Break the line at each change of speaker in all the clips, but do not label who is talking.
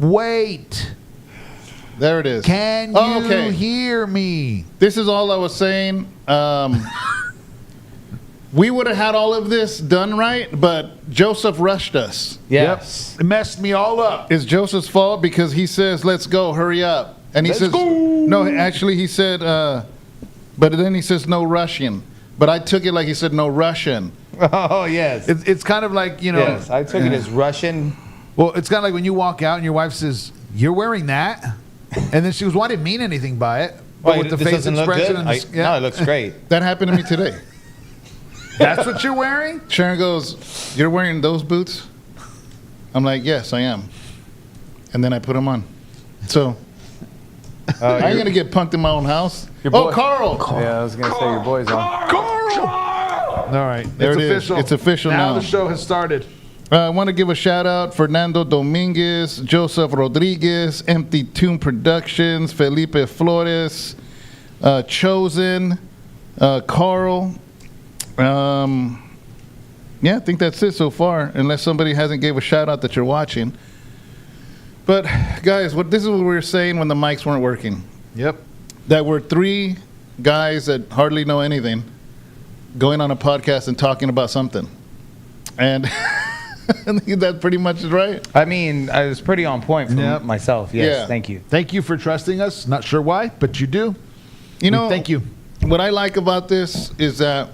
Wait.
There it is.
Can you hear me?
This is all I was saying. We would have had all of this done right, but Joseph rushed us.
Yes.
Yep. It messed me all up.
It's Joseph's fault because he says, let's go, hurry up. And he says, no, actually he said, but then he says, no Russian. But I took it like he said, no Russian.
Oh, yes.
It's kind of like, you know.
Yes, I took it as Russian.
Well, it's kind of like when you walk out and your wife says, you're wearing that? And then she goes, well, I didn't mean anything by it. But with the face expression.
No, it looks great.
That happened to me today.
That's what you're wearing?
Sharon goes, you're wearing those boots? I'm like, yes, I am. And then I put them on. So, I ain't going to get punked in my own house. Carl!
Yeah, I was going to say your boy's on.
Carl! All right.
There
it's
it
official.
is. It's official now.
Now the show has started.
I want to give a shout out Fernando Dominguez, Joseph Rodriguez, Empty Tune Productions, Felipe Flores, Chosen, Carl. Yeah, I think that's it so far, unless somebody hasn't gave a shout out that you're watching. But guys, this is what we were saying when the mics weren't working.
Yep. That
we're three guys that hardly know anything going on a podcast and talking about something. And I think that pretty much is right.
I mean, I was pretty on point for myself. Yes,
yeah.
Thank you.
Thank you for trusting us. Not sure why, but you do.
You know,
thank you.
What I like about this is that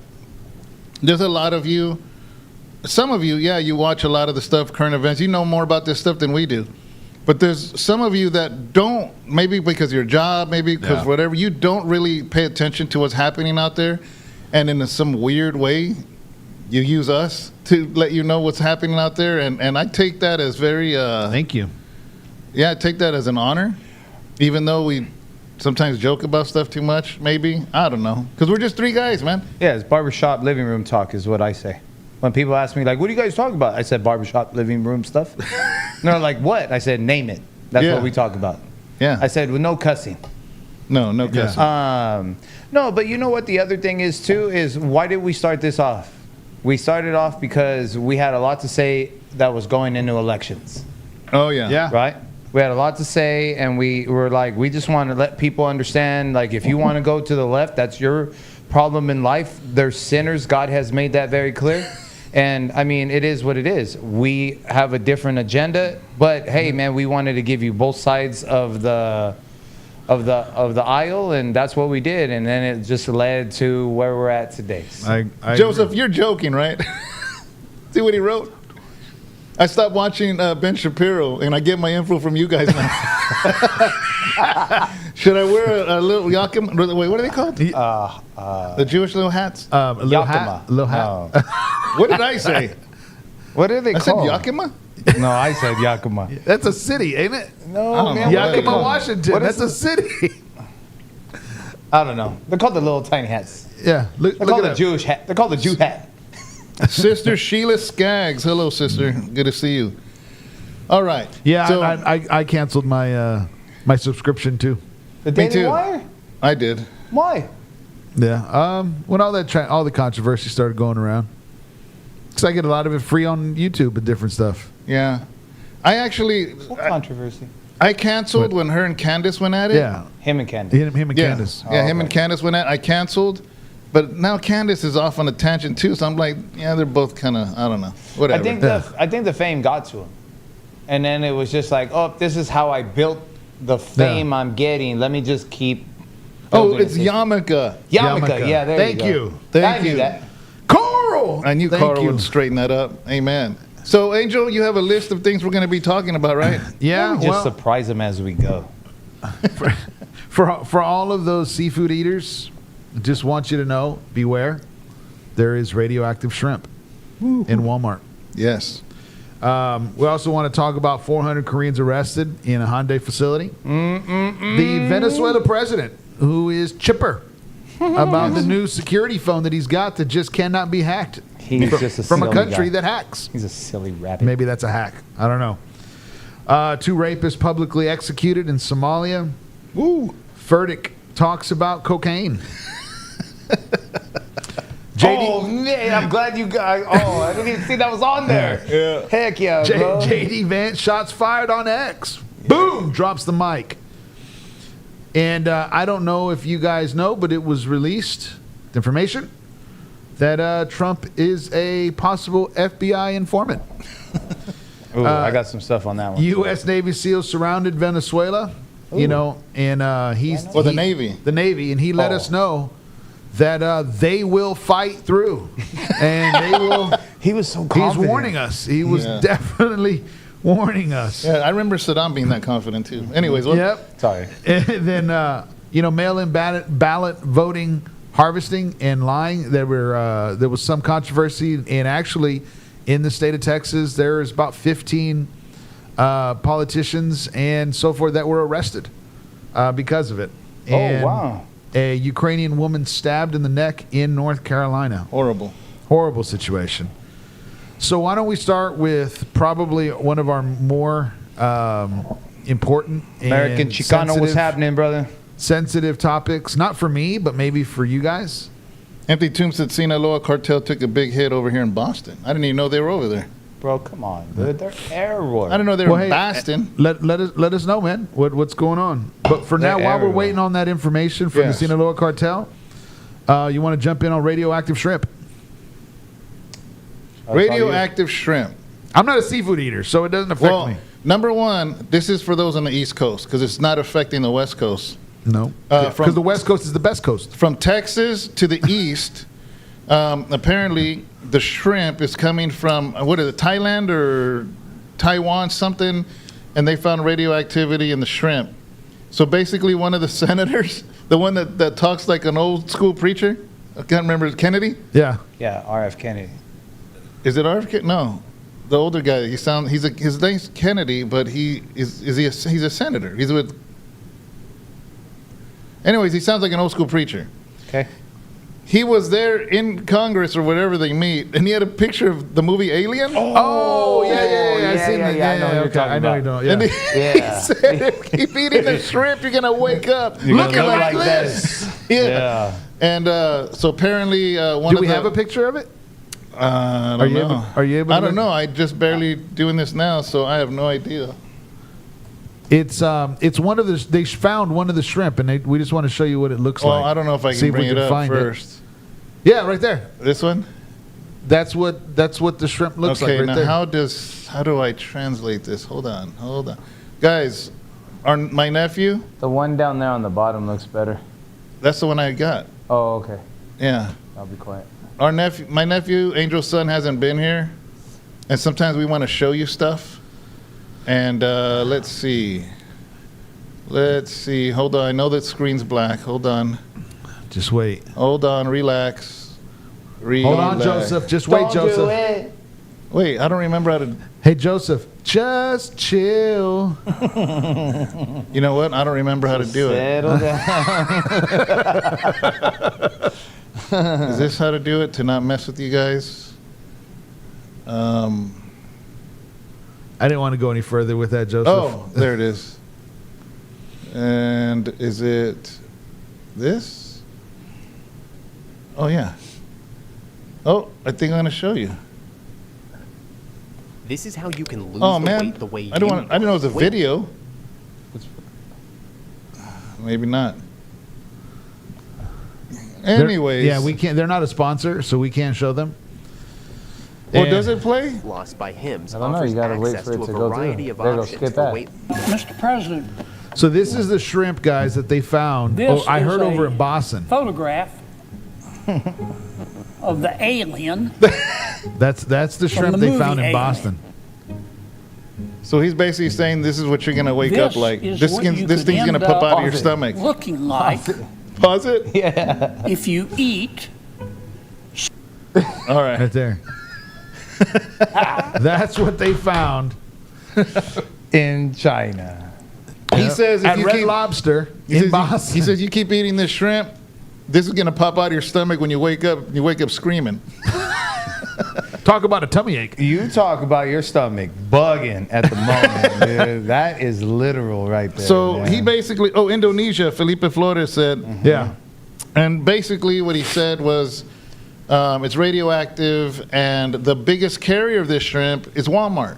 there's a lot of you, some of you, you watch a lot of the stuff, current events. You know more about this stuff than we do. But there's some of you that don't, maybe because of your job, maybe because whatever, you don't really pay attention to what's happening out there. And in some weird way, you use us to let you know what's happening out there. And I take that as very...
Thank you.
Yeah, I take that as an honor, even though we sometimes joke about stuff too much, maybe. I don't know. Because we're just three guys, man.
Yeah, it's barbershop living room talk is what I say. When people ask me, like, what do you guys talk about? I said barbershop living room stuff. And they're like, what? I said, name it. That's what we talk about.
Yeah.
I said, with no cussing.
No cussing.
No, but you know what the other thing is, too, is why did we start this off? We started off because we had a lot to say that was going into elections.
Oh, yeah.
Yeah.
Right? We had a lot to say, and we were like, we just want to let people understand, like, if you want to go to the left, that's your problem in life. They're sinners. God has made that very clear. And, I mean, it is what it is. We have a different agenda, but, hey, man, we wanted to give you both sides of the aisle, and that's what we did. And then it just led to where we're at today.
Joseph, you're joking, right? See what he wrote? I stopped watching Ben Shapiro, and I get my info from you guys now. Should I wear a little yakima? Wait, what are they called? The Jewish little hats?
Little hat.
No.
What did I say?
What are they
I
called?
said Yakima?
No, I said Yakima.
That's a city, ain't it?
No, man.
Yakima, Washington. That's a city.
I don't know. They're called the little tiny hats.
Yeah.
They're called the Jewish hat. They're called the Jew hat.
Sister Sheila Skaggs. Hello, sister. Good to see you. All right.
Yeah,
so,
I canceled my my subscription too.
The
Me
Daily
too.
Wire?
I did.
Why?
Yeah. When all the controversy started going around, because I get a lot of it free on YouTube and different stuff.
Yeah. I actually...
What controversy?
I canceled when her and Candace went at it.
Yeah.
Him and Candace.
Him and Candace.
Yeah, him and Candace went at it. I canceled. But now Candace is off on a tangent too, so I'm like, yeah, they're both kind of, I don't know, whatever.
I think the fame got to him, and then it was just like, oh, this is how I built the fame I'm getting. Let me just keep.
Oh, it's Yarmulke.
Yarmulke. Yeah, there
Thank
you
you.
go.
Thank
I
you.
knew that.
Carl!
I knew Carl would straighten that up. Amen. So, Angel, you have a list of things we're going to be talking about, right?
Yeah.
Let me just surprise him as we go.
For all of those seafood eaters, just want you to know, beware, there is radioactive shrimp in Walmart.
Yes.
We also want to talk about 400 Koreans arrested in a Hyundai facility. The Venezuela president, who is chipper about the new security phone that he's got that just cannot be hacked.
He's just
from a country that hacks.
He's a silly rabbit.
Maybe that's a hack. I don't know. 2 rapists publicly executed in Somalia. Furtick talks about cocaine.
Oh, man, I'm glad you got... Oh, I didn't even see that was on there.
Yeah.
Heck yeah, bro.
JD Vance, shots fired on X. Boom! Drops the mic. And I don't know if you guys know, but it was released, information, that Trump is a possible FBI informant.
Ooh, I got some stuff on that one.
U.S. Navy SEALs surrounded Venezuela, you know, and
the Navy.
The Navy, and he let us know that they will fight through, and they will.
He was so confident.
He's warning us. He was definitely warning us.
Yeah, I remember Saddam being that confident too. Anyways,
Yep.
Sorry.
And then mail-in ballot voting, harvesting, and lying. There was some controversy, and actually, in the state of Texas, there's about 15 politicians and so forth that were arrested because of it. And
wow.
A Ukrainian woman stabbed in the neck in North Carolina. Horrible situation. So why don't we start with probably one of our more important
American
and
Chicano, what's happening, brother?
sensitive topics. Not for me, but maybe for you guys.
Empty Tomb said Sinaloa cartel took a big hit over here in Boston. I didn't even know they were over there.
Bro, come on, dude. They're everywhere.
I didn't know they were
Well,
in
hey,
Boston.
Let us know, man. What's going on? But for now,
They're
while we're
everywhere.
waiting on that information from
Yes.
the Sinaloa cartel, you want to jump in on radioactive shrimp?
Radioactive shrimp.
I'm not a seafood eater, so it doesn't affect
Well,
me.
number one, this is for those on the East Coast because it's not affecting the West Coast.
No,
from-
because the West Coast is the best coast.
From Texas to the east, apparently the shrimp is coming from, what is it, Thailand or Taiwan, something, and they found radioactivity in the shrimp. So basically one of the senators, the one that talks like an old school preacher, I can't remember, Kennedy?
Yeah.
Yeah, R.F. Kennedy.
Is it RFK? No. The older guy, his name's Kennedy, but he's a senator. He's with, anyways, he sounds like an old school preacher.
Okay.
He was there in Congress or whatever they meet, and he had a picture of the movie Alien.
Oh, yeah. I seen that.
I know what you're
okay.
talking
I know you
about.
don't. Yeah.
And he
Yeah.
said, if you keep eating the shrimp, you're gonna wake up
You're gonna
looking
look
like
like
this. Yeah. And so apparently, one
Do
of
we
the,
have a picture of it?
I don't
Are you
know.
able- are you able to
I don't
look?
know. I just barely doing this now, so I have no idea.
It's one of the. They found one of the shrimp, and we just want to show you what it looks
Well,
like.
I don't know if I
See
can
if we
bring it up
find
first.
Yeah, right there.
This one.
That's what the shrimp looks
Okay.
like right
Now,
there.
how do I translate this? Hold on, guys. My nephew.
The one down there on the bottom looks better.
That's the one I got.
Oh, okay.
Yeah.
I'll be quiet.
My nephew, Angel's son, hasn't been here, and sometimes we want to show you stuff. And let's see. Hold on. I know that screen's black. Hold on.
Just wait.
Hold on. Relax.
Hold on, Joseph. Just wait, Joseph.
Wait, I don't remember how to.
Hey, Joseph. Just chill.
You know what? I don't remember how to do it.
Settle down.
Is this how to do it to not mess with you guys?
I didn't want to go any further with that, Joseph.
Oh, there it is. And is it this? Oh, yeah. Oh, I think I'm going to show you.
This is how you can lose
Oh,
the
man.
weight the way
I didn't know it was a
Wait.
video. Maybe not. Anyways.
Yeah, we can't. They're not a sponsor, so we can't show them.
Well,
And-
does it play?
Lost by Hims
I don't know,
offers
you gotta wait
access
for it
to a
to go
variety
through.
of
There you go,
options
skip
for
that.
weight.
Mr. President,
So this is the shrimp, guys, that they found.
This
I heard
is
over
a-
in Boston.
photograph of the alien.
That's the shrimp
the
they
movie
found in
Alien.
Boston.
So he's basically saying this is what you're going to wake up
This
like.
is
This
what
thing's
you
this
could
thing's going to
end
pop
up
out of your stomach.
looking like
Pause it?
if you eat.
All right.
Right there. That's what they found.
In China.
He says if
At
you
Red
keep,
Lobster
he
in
says,
Boston.
he says you keep eating this shrimp, this is going to pop out of your stomach when you wake up. You wake up screaming.
Talk about a tummy ache.
You talk about your stomach bugging at the moment, dude. That is literal right there.
So
man.
he basically, Indonesia, Felipe Flores said,
Yeah.
and basically what he said was it's radioactive, and the biggest carrier of this shrimp is Walmart.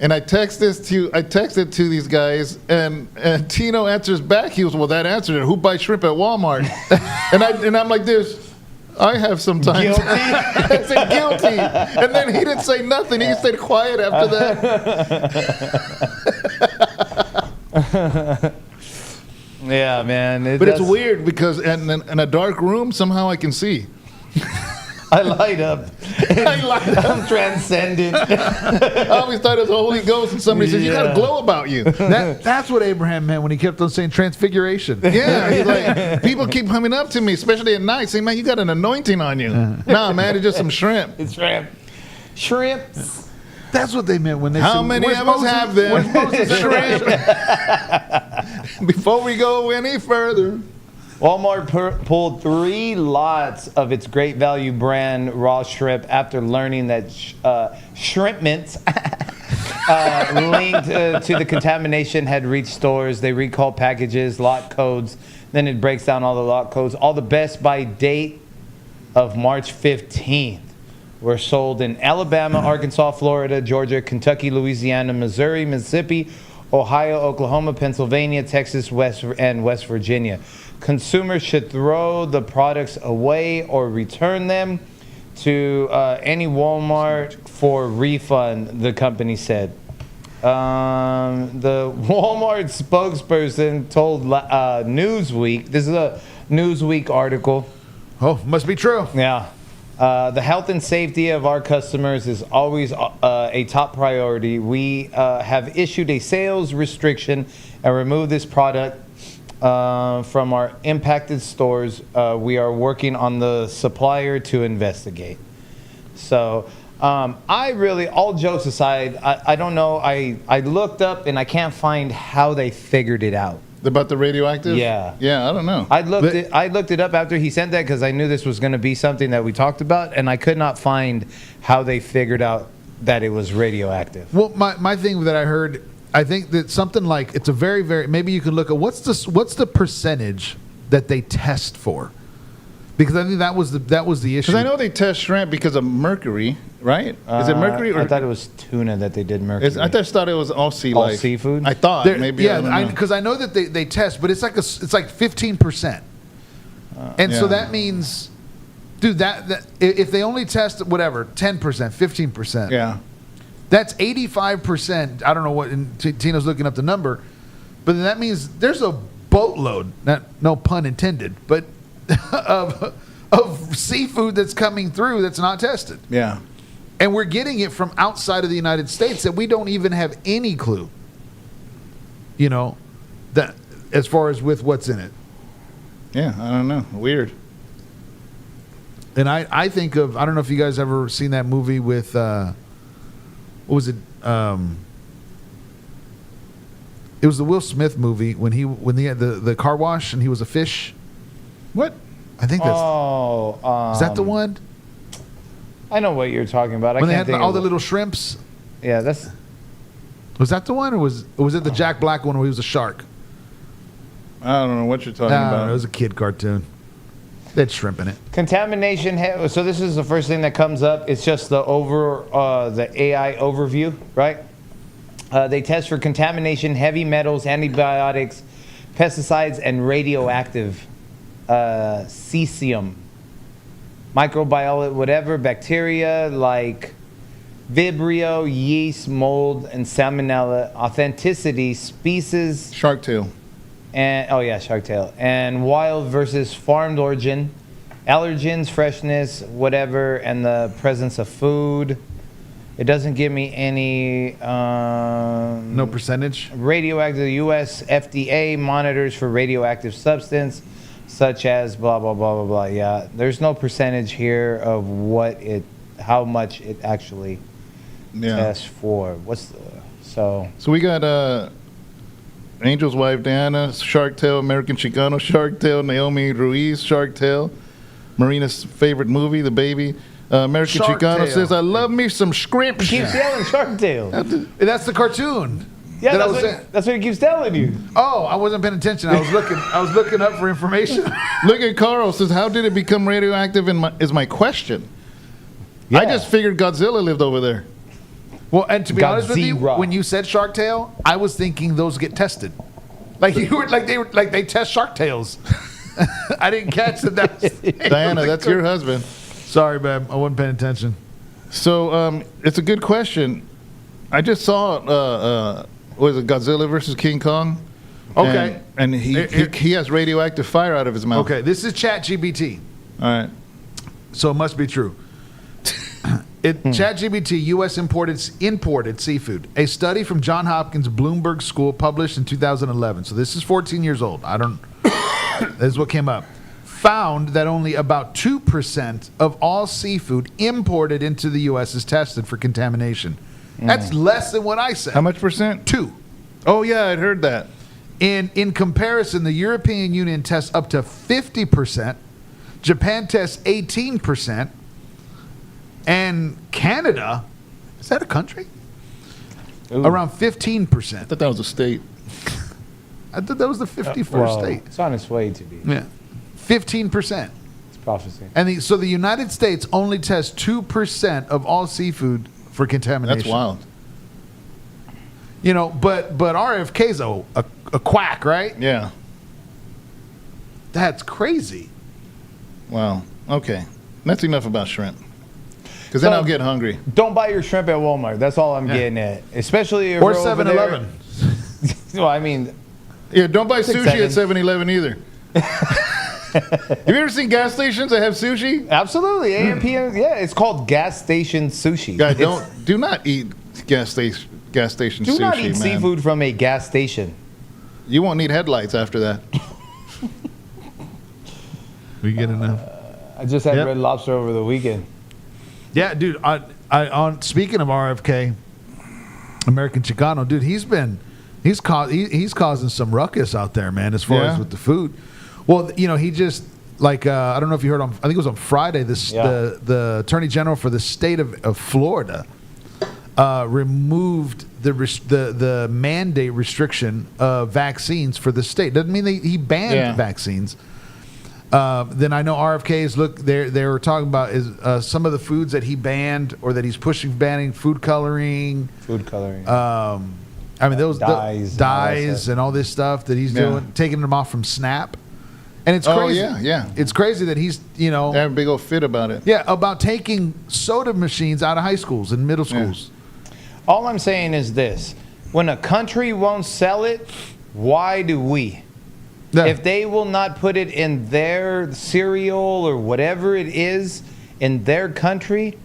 And I texted to these guys, and Tino answers back. He was, well, that answered it. Who buys shrimp at Walmart? and I'm like this. I have sometimes.
Guilty?
I said guilty. And then he didn't say nothing. He stayed quiet after that.
Yeah, man.
It's weird because in a dark room, somehow I can see.
I light up.
I light up.
I'm transcendent.
I always thought it was the Holy Ghost, and somebody says, you got a glow about you.
That's what Abraham meant when he kept on saying transfiguration.
Yeah, he's like, people keep coming up to me, especially at night, saying, man, you got an anointing on you. Nah, man, it's just some shrimp.
It's shrimp. Shrimps.
That's what they meant when they said,
How many
"Where's
of us
Moses?
have them?"
Where's Moses?
Shrimp. Before we go any further.
Walmart pulled 3 lots of its great value brand raw shrimp after learning that shrimpments linked to the contamination had reached stores. They recalled packages, lot codes. Then it breaks down all the lot codes. All the best by date of March 15th were sold in Alabama, Arkansas, Florida, Georgia, Kentucky, Louisiana, Missouri, Mississippi, Ohio, Oklahoma, Pennsylvania, Texas, West Virginia. Consumers should throw the products away or return them to any Walmart for refund, the company said. The Walmart spokesperson told Newsweek, this is a Newsweek article.
Oh, must be true.
Yeah. The health and safety of our customers is always a top priority. We have issued a sales restriction and removed this product from our impacted stores. We are working on the supplier to investigate. So I really, all jokes aside, I don't know. I looked up and I can't find how they figured it out.
About the radioactive?
Yeah.
Yeah, I don't know.
I looked it up after he sent that because I knew this was going to be something that we talked about, and I could not find how they figured out that it was radioactive.
Well, my thing that I heard, I think that something like, it's a very, very, maybe you could look at what's the percentage that they test for? Because I think that was the issue.
Because I know they test shrimp because of mercury, right? Is it mercury? Or
I thought it was tuna that they did mercury.
I just thought it was all sea life.
All seafood?
I thought maybe.
Yeah, because I know that they test, but it's like 15%, and so
Yeah.
that means, dude, that if they only test whatever 10%, 15%,
Yeah.
that's 85%. I don't know what. And Tino's looking up the number, but then that means there's a boatload, no pun intended, but of seafood that's coming through that's not tested.
Yeah.
And we're getting it from outside of the United States that we don't even have any clue, that as far as with what's in it.
Yeah, I don't know. Weird.
And I think of, I don't know if you guys ever seen that movie with, what was it? It was the Will Smith movie when he had the car wash and he was a fish.
What?
I think that's, is that the one?
I know what you're talking about.
When they had all the little shrimps?
Yeah, that's...
Was that the one, or was it the Jack Black one where he was a shark?
I don't know what you're talking
No,
about.
it was a kid cartoon. They had shrimp in it.
Contamination. So this is the first thing that comes up. It's just the AI overview, right? They test for contamination, heavy metals, antibiotics, pesticides, and radioactive cesium, microbiology, whatever, bacteria like Vibrio, yeast, mold, and salmonella, authenticity, species,
Shark Tale.
and shark tail, and wild versus farmed origin, allergens, freshness, whatever, and the presence of food. It doesn't give me any
No percentage?
radioactive. The U.S. FDA monitors for radioactive substance such as blah blah blah blah blah. Yeah, there's no percentage here of how much it actually tests for. So
we got Angel's wife Diana, Shark Tale, American Chicano, Shark Tale, Naomi Ruiz, Shark Tale, Marina's favorite movie, The Baby. American
Shark
Chicano
Tale.
says, I love me some shrimp.
keeps yelling Shark Tale.
That's the cartoon.
Yeah,
that I was saying.
that's what he keeps telling you.
Oh, I wasn't paying attention. I was looking up for information.
Look at Carl says, how did it become radioactive is my question.
Yeah.
I just figured Godzilla lived over there.
Well, and to be
Got
honest with you,
zero.
when you said shark tail, I was thinking those get tested. Like you were like they test shark tails. I didn't catch that.
Diana, that's your husband.
Sorry, babe. I wasn't paying attention.
So it's a good question. I just saw was it Godzilla versus King Kong?
Okay.
And he has radioactive fire out of his mouth.
Okay, this is ChatGPT,
All right.
so it must be true. ChatGPT, U.S. imported seafood. A study from Johns Hopkins Bloomberg School published in 2011. So this is 14 years old. This is what came up. Found that only about 2% of all seafood imported into the U.S. is tested for contamination. That's less than what I said.
How much percent?
2.
Oh yeah, I'd heard that.
In comparison, the European Union tests up to 50%. Japan tests 18%. And Canada, is that a country?
Ooh.
Around 15%.
I thought that was a state.
I thought that was the 51st
Well,
state.
it's on its way to be.
Yeah. 15%.
It's prophecy.
And so the United States only tests 2% of all seafood for contamination.
That's wild.
You know, but RFK's a quack, right?
Yeah.
That's crazy.
Wow. Okay. That's enough about shrimp. Because then
So-
I'll get hungry.
Don't buy your shrimp at Walmart. That's all I'm getting at. Especially if
Or
we're over there-
7-Eleven.
Well, I mean,
Yeah, don't buy sushi
7.
at 7-Eleven either. Have you ever seen gas stations that have sushi?
absolutely. AM, PM. Yeah, it's called gas station sushi.
God,
It's-
do not eat gas station
Do
sushi,
not eat
man.
seafood from a gas station.
You won't need headlights after that.
We get enough.
I just had
Yep.
Red Lobster over the weekend.
Yeah, dude. On speaking of RFK, American Chicano, dude, he's causing some ruckus out there, man. As far
Yeah.
as with the food. Well, you know, he just I don't know if you heard on. I think it was on Friday. The Attorney General for the state of Florida removed the mandate restriction of vaccines for the state. Doesn't mean he banned vaccines. Then I know RFK's they were talking about is some of the foods that he banned or that he's pushing banning food coloring. I mean those dyes and all this stuff that he's doing, taking them off from SNAP, and it's crazy.
Yeah.
It's crazy that he's
They have a big old fit about it.
yeah, about taking soda machines out of high schools and middle schools.
All I'm saying is this: when a country won't sell it, why do we?
Yeah.
If they will not put it in their cereal or whatever it is in their country,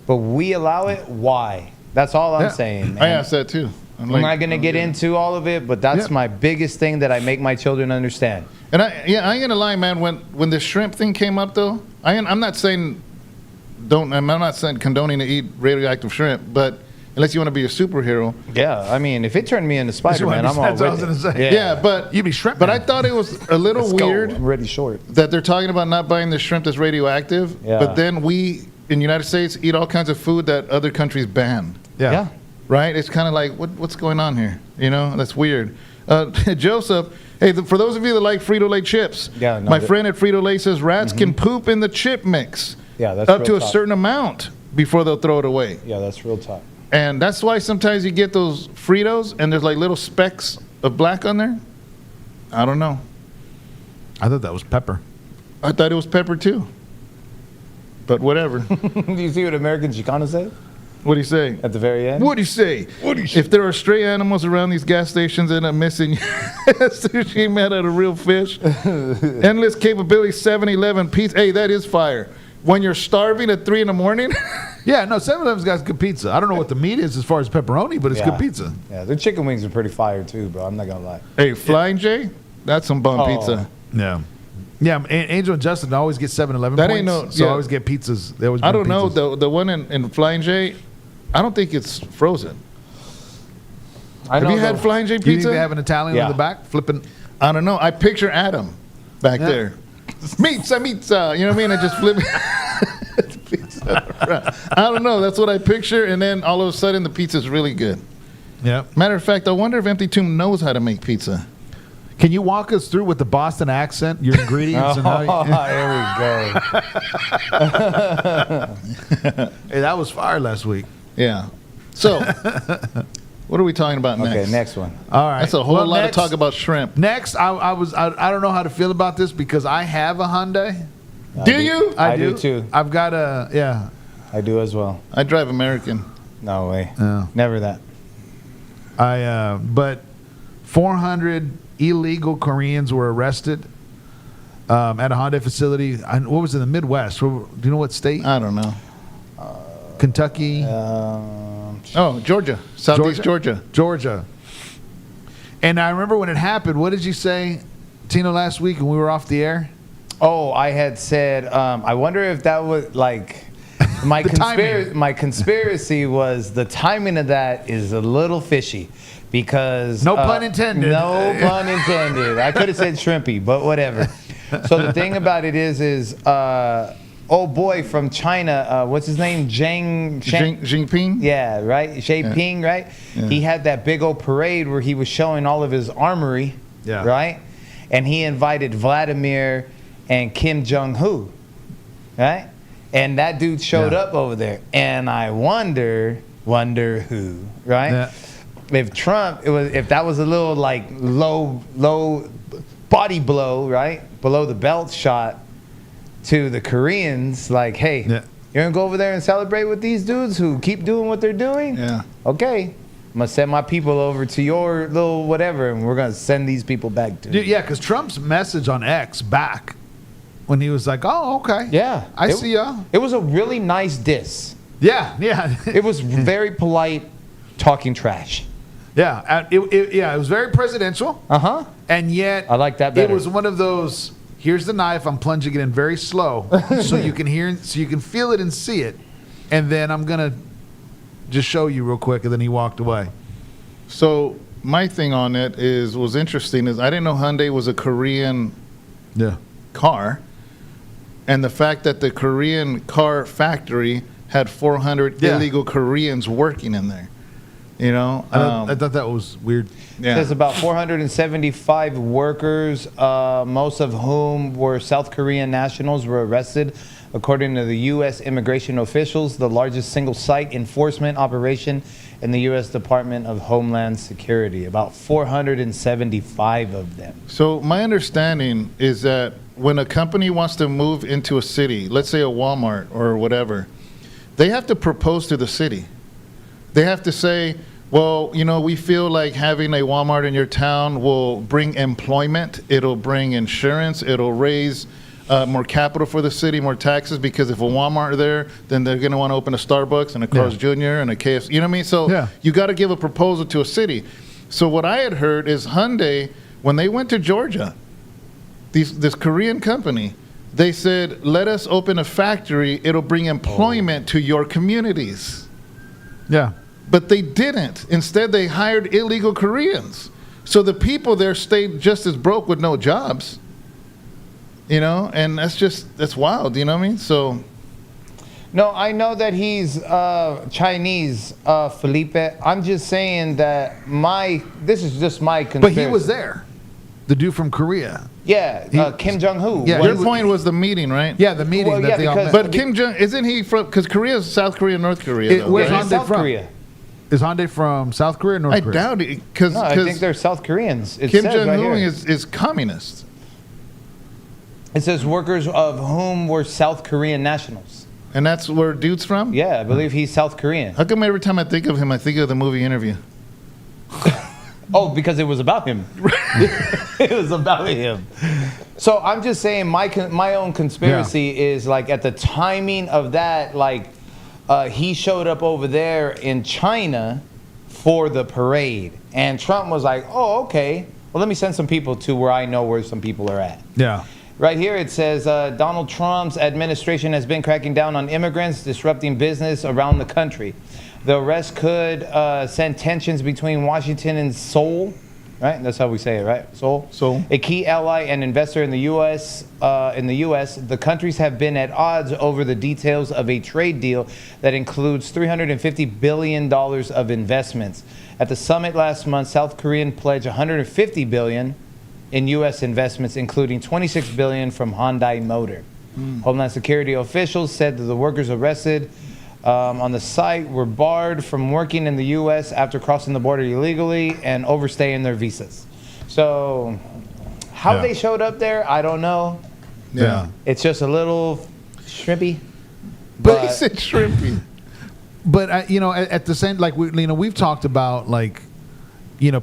but we allow it, why? That's all I'm saying, man.
I asked that too.
I'm not going to get into all of it, but that's my biggest thing that I make my children understand.
And I ain't gonna lie, man. When the shrimp thing came up, though, I'm not saying I'm not saying condoning to eat radioactive shrimp, but unless you want to be a superhero.
Yeah, I mean, if it turned me into Spider-Man, I'm all
That's what I
with
was
it.
gonna say.
Yeah, but
You'd be shrimp
But
man.
I thought it was a little
Let's go.
weird
I'm ready short.
that they're talking about not buying the shrimp that's radioactive,
Yeah.
but then we in the United States eat all kinds of food that other countries ban.
Yeah.
Right? It's kind of like, what's going on here? You know, that's weird. Joseph, hey, for those of you that like Frito-Lay chips, my friend at Frito-Lay says rats can poop in the chip mix
Yeah, that's
up
real
to a
talk.
certain amount before they'll throw it away.
Yeah, that's real talk.
And that's why sometimes you get those Fritos and there's like little specks of black on there. I don't know.
I thought that was pepper.
I thought it was pepper too. But whatever.
Do you see what American Chicano said
What do you say?
at the very end?
What do you say? If there are stray animals around these gas stations and I'm missing sushi made out of real fish, endless capability 7-Eleven pizza. Hey, that is fire. When you're starving at 3 a.m.
Yeah, no, 7-Eleven's got good pizza. I don't know what the meat is as far as pepperoni, but it's
Yeah.
good pizza.
Yeah, their chicken wings are pretty fire too, bro. I'm not gonna lie.
Hey, Flying J, that's some bomb pizza.
Yeah. Yeah, Angel and Justin always get 7-Eleven
That
points,
ain't no-
so I
yeah.
always get pizzas. They always
I
bring
don't know,
pizzas.
the one in Flying J, I don't think it's frozen.
I
Have you had Flying J
You think
pizza?
they have an Italian
Yeah.
on the back flipping?
I don't know. I picture Adam back there. Pizza. You know what I mean? I just flip pizza. I don't know. That's what I picture. And then all of a sudden, the pizza's really good.
Yeah.
Matter of fact, I wonder if Empty Tomb knows how to make pizza.
Can you walk us through with the Boston accent, your ingredients and how you,
Here we go.
Hey, that was fire last week.
Yeah. So, what are we talking about next?
Okay, next one.
All right.
That's a whole
Well,
lot
next-
of talk about shrimp.
Next, I don't know how to feel about this because I have a Hyundai.
Do you?
I do too.
I've got a, yeah.
I do as well.
I drive American.
No way.
Yeah.
Never that.
But 400 illegal Koreans were arrested at a Hyundai facility. What was it, in the Midwest? Do you know what state?
I don't know.
Kentucky,
Oh, Georgia. Southeast Georgia.
Georgia. And I remember when it happened. What did you say, Tino, last week when we were off the air?
Oh, I had said, I wonder if that was like my
timing.
my conspiracy was the timing of that is a little fishy because
No pun intended.
No pun intended. I could have said shrimpy, but whatever. So the thing about it is old boy from China, what's his name?
Jinping?
Yeah, right? Xi Ping, right?
Yeah.
He had that big old parade where he was showing all of his armory,
Yeah.
right? And he invited Vladimir and Kim Jong-un, right? And that dude showed
Yeah.
up over there. And I wonder who, right?
Yeah.
If Trump, if that was a little like low body blow, right? Below the belt shot to the Koreans, like, hey,
Yeah.
you're gonna go over there and celebrate with these dudes who keep doing what they're doing?
Yeah.
Okay. I'm gonna send my people over to your little whatever, and we're gonna send these people back to
Dude, yeah, because Trump's message on X back when he was like, "Oh, okay,
Yeah.
I see y'all."
It was a really nice diss.
Yeah, yeah,
It was very polite talking trash.
yeah. It was very presidential,
Uh-huh.
and yet
I like that
It
better.
was one of those. Here's the knife. I'm plunging it in very slow, so you can hear, so you can feel it and see it, and then I'm gonna just show you real quick. And then he walked away.
So my thing on it was interesting is I didn't know Hyundai was a Korean
Yeah,
car, and the fact that the Korean car factory had 400
Yeah.
illegal Koreans working in there. You know,
I thought that was weird.
yeah.
There's about 475 workers, most of whom were South Korean nationals, were arrested, according to the U.S. immigration officials, the largest single site enforcement operation in the U.S. Department of Homeland Security. About 475 of them.
So my understanding is that when a company wants to move into a city, let's say a Walmart or whatever, they have to propose to the city. They have to say, well, you know, we feel like having a Walmart in your town will bring employment, it'll bring insurance, it'll raise more capital for the city, more taxes, because if a Walmart there, then they're going to want to open a Starbucks and a Carl's Jr. and a KFC. You know what I mean? So
Yeah.
you got to give a proposal to a city. So what I had heard is Hyundai, when they went to Georgia, this Korean company, they said, let us open a factory, it'll bring employment to your communities.
Yeah,
But they didn't. Instead, they hired illegal Koreans. So the people there stayed just as broke with no jobs. You know, and that's wild, you know what I mean? So,
No, I know that he's Chinese, Felipe. I'm just saying that this is just my
but
conspiracy.
he was there. The dude from Korea.
Yeah, Kim Jong-un.
Yeah,
your point was the meeting, right?
Yeah, the meeting
Well,
that
yeah,
they all
because-
met.
But Kim Jong, isn't he from, because Korea is South Korea, North Korea, though,
Where's
Yeah,
right?
he's
Hyundai
South
from?
Korea.
Is Hyundai from South Korea or North
I
Korea?
doubt it, because
No, I think they're South Koreans. It
Kim
says right
Jong-un
here.
is communist.
It says workers of whom were South Korean nationals.
And that's where dude's from?
Yeah, I believe he's South Korean.
How come every time I think of him, I think of the movie Interview?
Oh, because it was about him. It was about him. So I'm just saying my own conspiracy is like at the timing of that, like he showed up over there in China for the parade. And Trump was like, oh, okay. Well, let me send some people to where I know where some people are at.
Yeah.
Right here it says Donald Trump's administration has been cracking down on immigrants, disrupting business around the country. The arrest could send tensions between Washington and Seoul, right? That's how we say it, right? Seoul. A key ally and investor in the U.S. The countries have been at odds over the details of a trade deal that includes $350 billion of investments. At the summit last month, South Korea pledged $150 billion in U.S. investments, including $26 billion from Hyundai Motor. Homeland Security officials said that the workers arrested on the site were barred from working in the U.S. after crossing the border illegally and overstaying their visas. So how
Yeah.
they showed up there, I don't know.
Yeah.
It's just a little shrimpy.
But he said shrimpy.
But at the same, like we've talked about, like,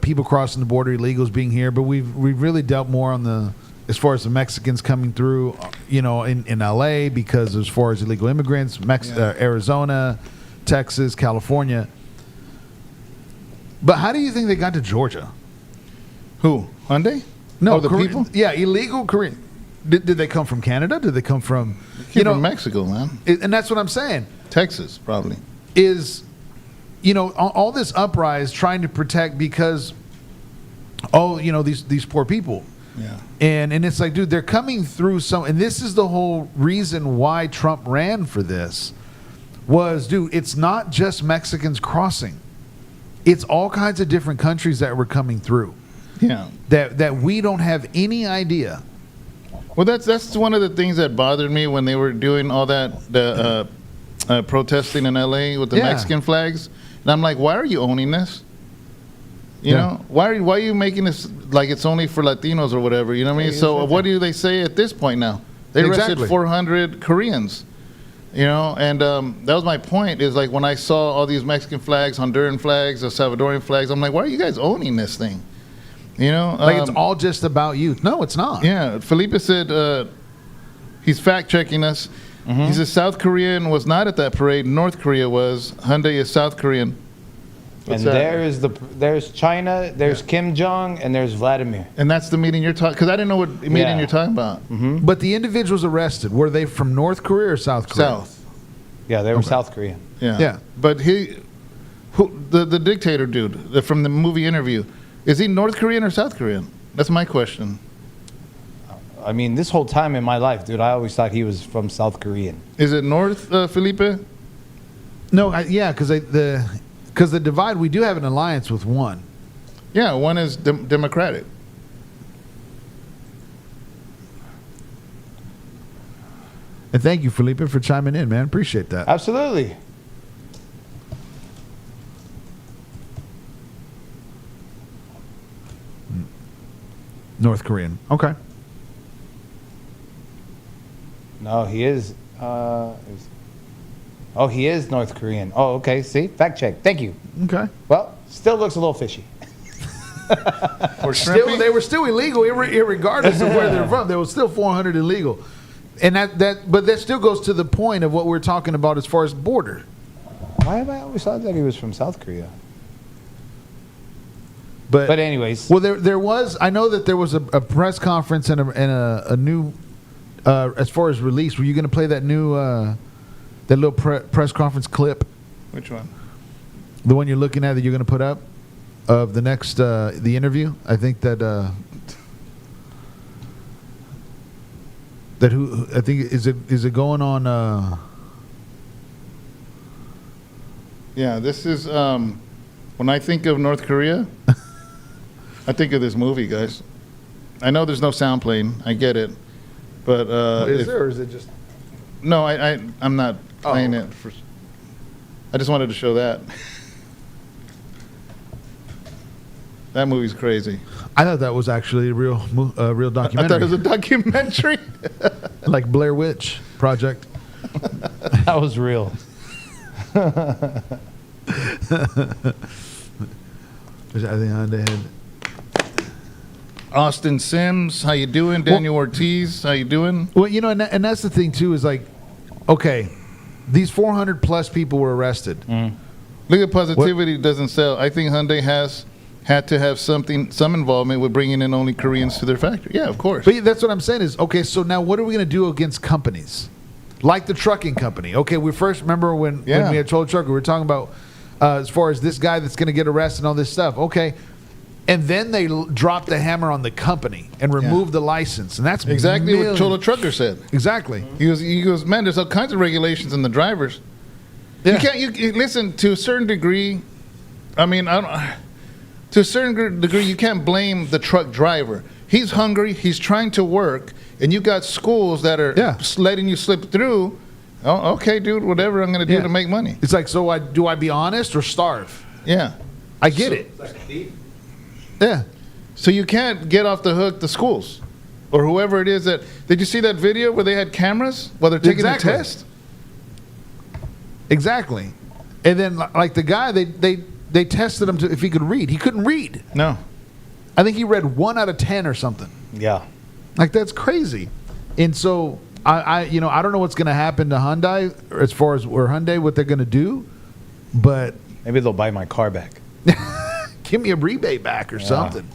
people crossing the border, illegals being here, but we've really dealt more on the, as far as the Mexicans coming through, in LA, because as far as illegal immigrants, Arizona, Texas, California. But how do you think they got to Georgia?
Who? Hyundai?
No,
Oh, the people?
Yeah, illegal Korean. Did they come from Canada? Did they come from,
From Mexico, man.
and that's what I'm saying.
Texas, probably.
Is all this uprise trying to protect because these poor people,
Yeah.
and it's like, dude, they're coming through and this is the whole reason why Trump ran for this was, dude, it's not just Mexicans crossing, it's all kinds of different countries that were coming through
Yeah.
that we don't have any idea.
Well, that's one of the things that bothered me when they were doing all that protesting in LA with the
Yeah.
Mexican flags, and I'm like, why are you owning this? You know, why are you making this like it's only for Latinos or whatever? You know what I mean? So what do they say at this point now? They arrested
Exactly.
400 Koreans. And that was my point. Is like when I saw all these Mexican flags, Honduran flags, or Salvadorian flags, I'm like, why are you guys owning this thing?
Like it's all just about you. No, it's not.
Yeah, Felipe said he's fact checking us. He says South Korean was not at that parade. North Korea was. Hyundai is South Korean. What's
And
that?
there's China, there's Kim Jong, and there's Vladimir.
And that's the meeting you're talking. Because I didn't know what meeting
Yeah.
you're talking about.
But the individuals arrested, were they from North Korea or South Korea?
South.
Yeah, they were South Korean.
Yeah.
Yeah.
But the dictator dude from the movie Interview, is he North Korean or South Korean? That's my question.
I mean, this whole time in my life, dude, I always thought he was from South Korean.
Is it North, Felipe?
No, because the divide, we do have an alliance with one.
Yeah, one is Democratic.
And thank you, Felipe, for chiming in, man. Appreciate that.
Absolutely.
North Korean. Okay.
No, he is. He is North Korean. Oh, okay. See, fact check. Thank you.
Okay.
Well, still looks a little fishy.
Or
They were still illegal, regardless of where they're from. There was still 400 illegal, and but that still goes to the point of what we're talking about as far as border.
Why have I always thought that he was from South Korea?
But
anyways,
well, there was. I know that there was a press conference and a new, as far as release. Were you going to play that new, that little press conference clip?
Which one?
The one you're looking at that you're going to put up of the next the interview. I think that I think is it going on?
Yeah, this is when I think of North Korea, I think of this movie, guys. I know there's no sound playing. I get it, but
Or is it just?
No, I'm not playing it. I just wanted to show that. That movie's crazy.
I thought that was actually a real documentary.
I thought it was a documentary.
Like Blair Witch Project.
that was real.
I think Hyundai had.
Austin Sims, how you doing? Daniel Ortiz, how you doing?
Well, and that's the thing too, is like, okay, these 400 plus people were arrested.
Look at positivity doesn't sell. I think Hyundai had to have some involvement with bringing in only Koreans to their factory. Yeah, of course.
But that's what I'm saying is, okay, so now what are we going to do against companies? Like the trucking company. Okay, we first remember when we had told trucker, we were talking about as far as this guy that's going to get arrested and all this stuff. Okay. And then they drop the hammer on the company and remove the license. And that's
exactly what Cholo Trucker said.
Exactly.
He goes, man, there's all kinds of regulations on the drivers. Yeah. You listen, to a certain degree, to a certain degree, you can't blame the truck driver. He's hungry, he's trying to work, and you got schools that are letting you slip through, Oh, okay, dude. Whatever I'm going to do to make money.
It's like, so do I be honest or starve?
Yeah.
I get it. Yeah.
So you can't get off the hook the schools or whoever it is that. Did you see that video where they had cameras while they're taking
Exactly.
the test?
Exactly. And then, like the guy, they tested him to if he could read. He couldn't read.
No.
I think he read 1 out of 10 or something.
Yeah.
Like, that's crazy. And so I don't know what's going to happen to Hyundai as far as Hyundai, what they're going to do, but
Maybe they'll buy my car back.
give me a rebate back or something.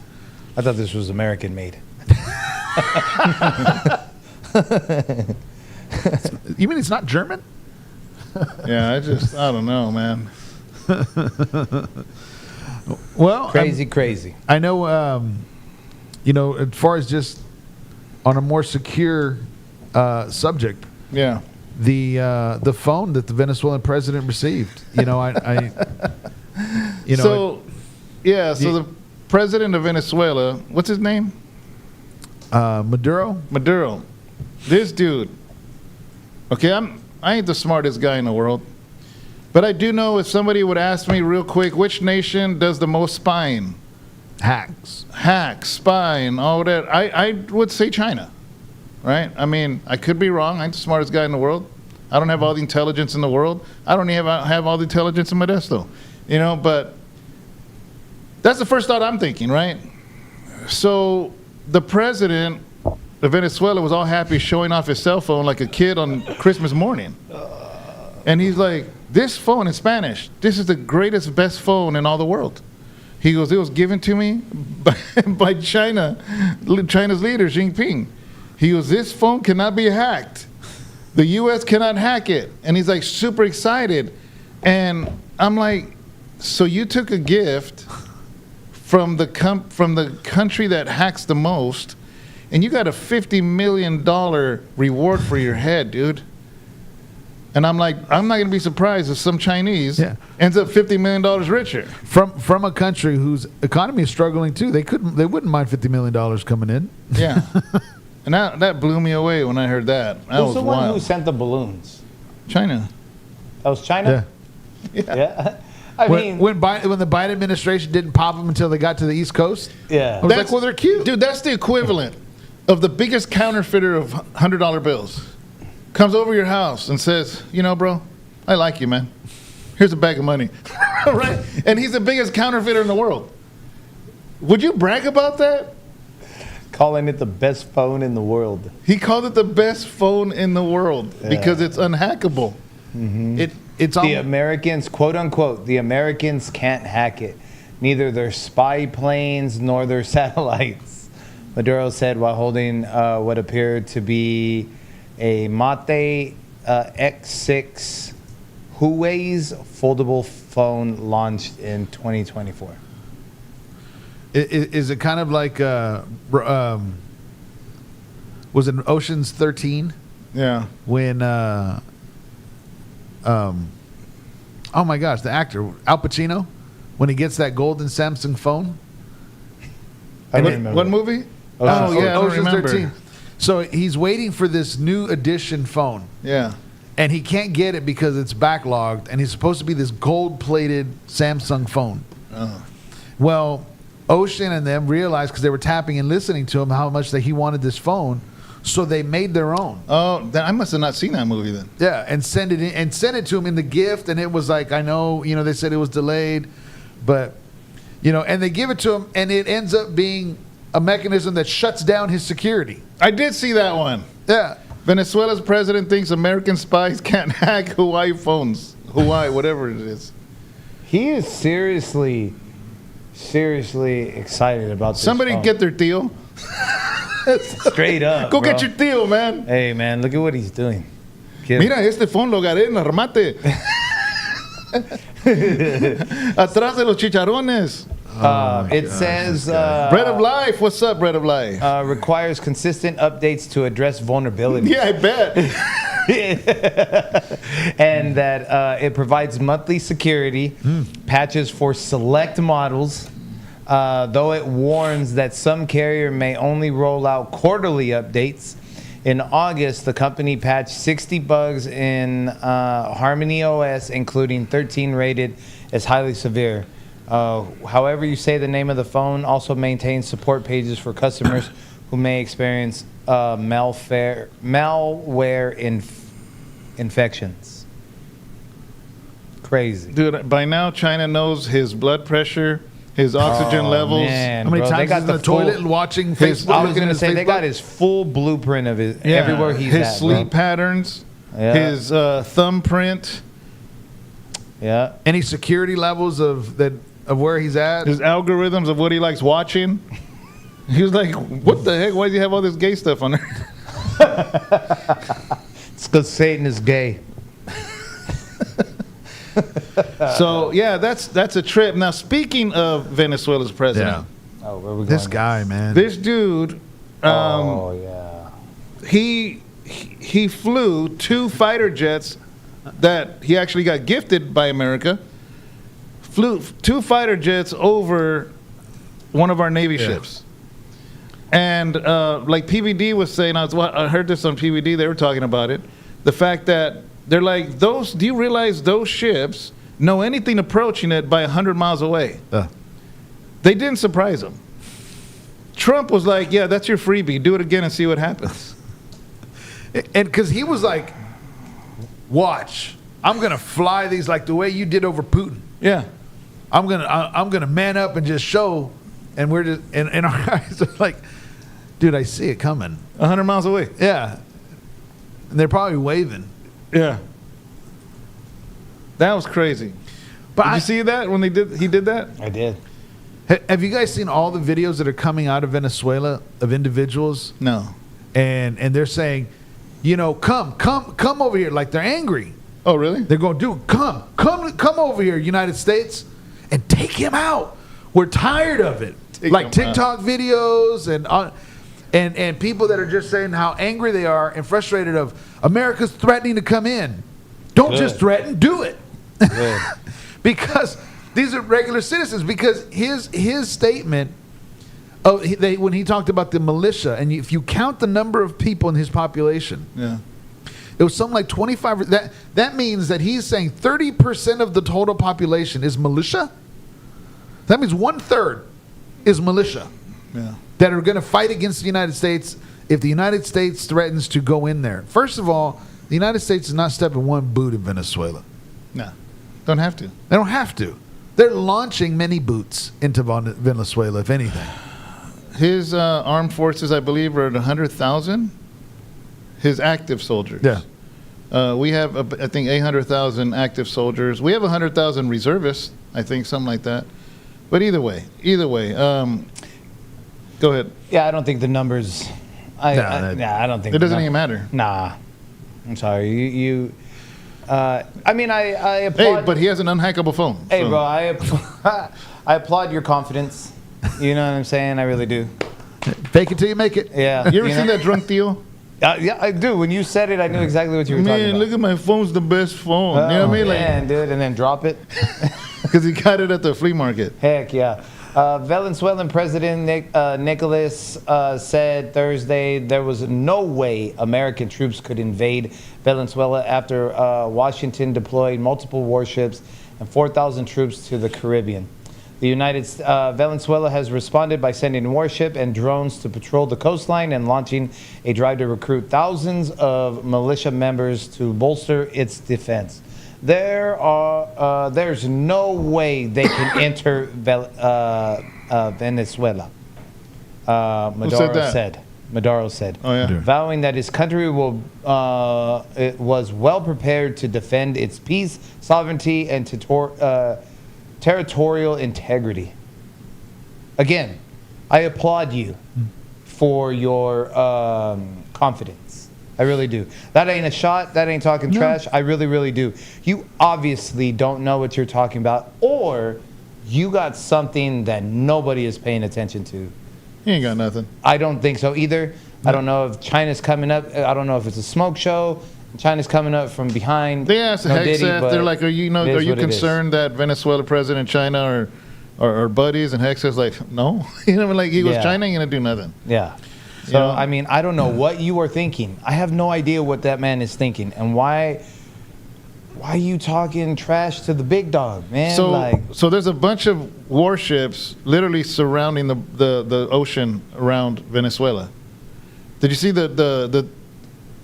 I thought this was American made.
You mean it's not German?
Yeah, I don't know, man.
Well,
Crazy.
I know, as far as just on a more secure subject,
Yeah.
the phone that the Venezuelan president received.
So the president of Venezuela, what's his name?
Maduro.
This dude. Okay, I ain't the smartest guy in the world, but I do know if somebody would ask me real quick, which nation does the most spying?
Hacks.
Spying, all that. I would say China, right? I mean, I could be wrong. I ain't the smartest guy in the world. I don't have all the intelligence in the world. I don't even have all the intelligence in Modesto, but that's the first thought I'm thinking, right? So the president of Venezuela was all happy showing off his cell phone like a kid on Christmas morning. And he's like, this phone in Spanish, this is the greatest, best phone in all the world. He goes, it was given to me by China's leader, Xi Jinping. He goes, this phone cannot be hacked. The U.S. cannot hack it. And he's like super excited. And I'm like, so you took a gift from the country that hacks the most, and you got a $50 million reward for your head, dude. And I'm like, I'm not going to be surprised if some Chinese ends up $50 million richer.
From a country whose economy is struggling too. They wouldn't mind $50 million coming in.
Yeah. And that blew me away when I heard that. That
Who's
was
the one
wild.
who sent the balloons?
China.
That was China? Yeah. I mean,
When the Biden administration didn't pop them until they got to the East Coast.
yeah.
I was like, well, they're cute.
Dude, that's the equivalent of the biggest counterfeiter of $100 bills. Comes over your house and says, bro, I like you, man. Here's a bag of money. Right? And he's the biggest counterfeiter in the world. Would you brag about that?
Calling it the best phone in the world.
He called it the best phone in the world because it's unhackable.
It's
The Americans, quote unquote, the Americans can't hack it. Neither their spy planes nor their satellites. Maduro said while holding what appeared to be a Mate X6 Huawei's foldable phone launched in 2024.
Is it kind of like was it Ocean's 13?
Yeah.
When oh my gosh, the actor Al Pacino, when he gets that golden Samsung phone.
I didn't remember.
What movie?
Ocean's
I don't
Ocean's
remember.
13. So he's waiting for this new edition phone,
Yeah.
and he can't get it because it's backlogged, and he's supposed to be this gold-plated Samsung phone.
Oh.
Well, Ocean and them realized, because they were tapping and listening to him, how much that he wanted this phone, so they made their own.
Oh, I must have not seen that movie then.
Yeah, and sent it to him in the gift, and it was like, I know, they said it was delayed, but and they give it to him, and it ends up being a mechanism that shuts down his security.
I did see that one.
Yeah.
Venezuela's president thinks American spies can't hack Hawaii phones. Hawaii, whatever it is.
He is seriously excited about this
Somebody
phone.
get their deal.
Straight up.
Go
bro.
get your deal, man.
Hey, man, look at what he's doing. Get
Mira, este phone lo agarré en el remate. Atrás de los chicharrones.
it says
Bread of Life. What's up, Bread of Life?
requires consistent updates to address vulnerabilities.
Yeah, I bet.
And that it provides monthly security patches for select models, though it warns that some carrier may only roll out quarterly updates. In August, the company patched 60 bugs in Harmony OS, including 13 rated as highly severe. However you say the name of the phone, also maintains support pages for customers who may experience malware infections. Crazy.
Dude, by now China knows his blood pressure, his oxygen levels.
Man,
How many
bro,
times
they got
he's in the
full-
toilet and watching
his-
Facebook?
I was
looking
gonna
at
say
his
they
Facebook?
got his full blueprint of his everywhere he's
his
at.
sleep
bro.
patterns,
Yeah.
his thumbprint,
Yeah.
Any security levels of where he's at.
his algorithms of what he likes watching. He was like, "What the heck? Why do you have all this gay stuff on there?"
It's because Satan is gay.
So yeah, that's a trip. Now speaking of Venezuela's president,
Oh, where we going?
This guy, man.
this dude,
Oh yeah.
he flew 2 fighter jets that he actually got gifted by America. Flew 2 fighter jets over one of our Navy ships. And like PBD was saying, I heard this on PBD, they were talking about it. The fact that they're like, do you realize those ships know anything approaching it by 100 miles away? They didn't surprise him. Trump was like, yeah, that's your freebie. Do it again and see what happens.
And because he was like, watch, I'm going to fly these like the way you did over Putin.
Yeah.
I'm gonna man up and just show, and we're just and our guys are like, dude, I see it coming.
100 miles away.
Yeah, and they're probably waving.
Yeah. That was crazy.
But
Did you see that when he did that?
I did.
have you guys seen all the videos that are coming out of Venezuela of individuals,
No.
and they're saying, you know, come over here, like they're angry.
Oh, really?
They're going, dude, come over here, United States, and take him out. We're tired of it. Like
him
TikTok videos and people that are just saying how angry they are and frustrated of America's threatening to come in. Don't just threaten, do it. Because these are regular citizens. Because his statement, when he talked about the militia, and if you count the number of people in his population,
Yeah.
it was something like 25. That means that he's saying 30% of the total population is militia. That means 1/3 is militia
Yeah.
that are going to fight against the United States if the United States threatens to go in there. First of all, the United States is not stepping one boot in Venezuela.
No. Don't have to.
They don't have to. They're launching many boots into Venezuela, if anything.
His armed forces, I believe, are at 100,000. His active soldiers.
Yeah.
We have, I think, 800,000 active soldiers. We have 100,000 reservists, I think, something like that. But either way, go ahead.
Yeah, I don't think the numbers. I don't think
It doesn't
the
even matter.
Nah, I'm sorry. I mean, I applaud.
Hey, but he has an unhackable phone.
Hey,
so-
bro, I applaud your confidence. You know what I'm saying? I really do.
Fake it till you make it.
Yeah.
You ever
know?
seen that drunk Theo?
Yeah, I do. When you said it, I knew exactly what you were talking
Man,
about.
look at my phone's the best phone. You know what I mean? Like,
Man, dude, and then drop it.
because he got it at the flea market.
Heck yeah. Venezuelan President Nicolas said Thursday there was no way American troops could invade Venezuela after Washington deployed multiple warships and 4,000 troops to the Caribbean. The Venezuela has responded by sending warship and drones to patrol the coastline and launching a drive to recruit thousands of militia members to bolster its defense. There's no way they can enter Venezuela. Maduro said,
Oh, yeah.
vowing that his country it was well prepared to defend its peace, sovereignty, and territorial integrity. Again, I applaud you for your confidence. I really do. That ain't a shot. That ain't talking trash. I really, really do. You obviously don't know what you're talking about, or you got something that nobody is paying attention to.
He ain't got nothing.
I don't think so either. I don't know if China's coming up. I don't know if it's a smoke show. China's coming up from behind.
They asked Hexeth, they're like, are you concerned that Venezuela President China are buddies? And Hexeth's like, no. You know, like he was
Yeah.
China ain't gonna do nothing.
Yeah. So, I mean, I don't know what you are thinking. I have no idea what that man is thinking. And why are you talking trash to the big dog, man?
So there's a bunch of warships literally surrounding the ocean around Venezuela. Did you see the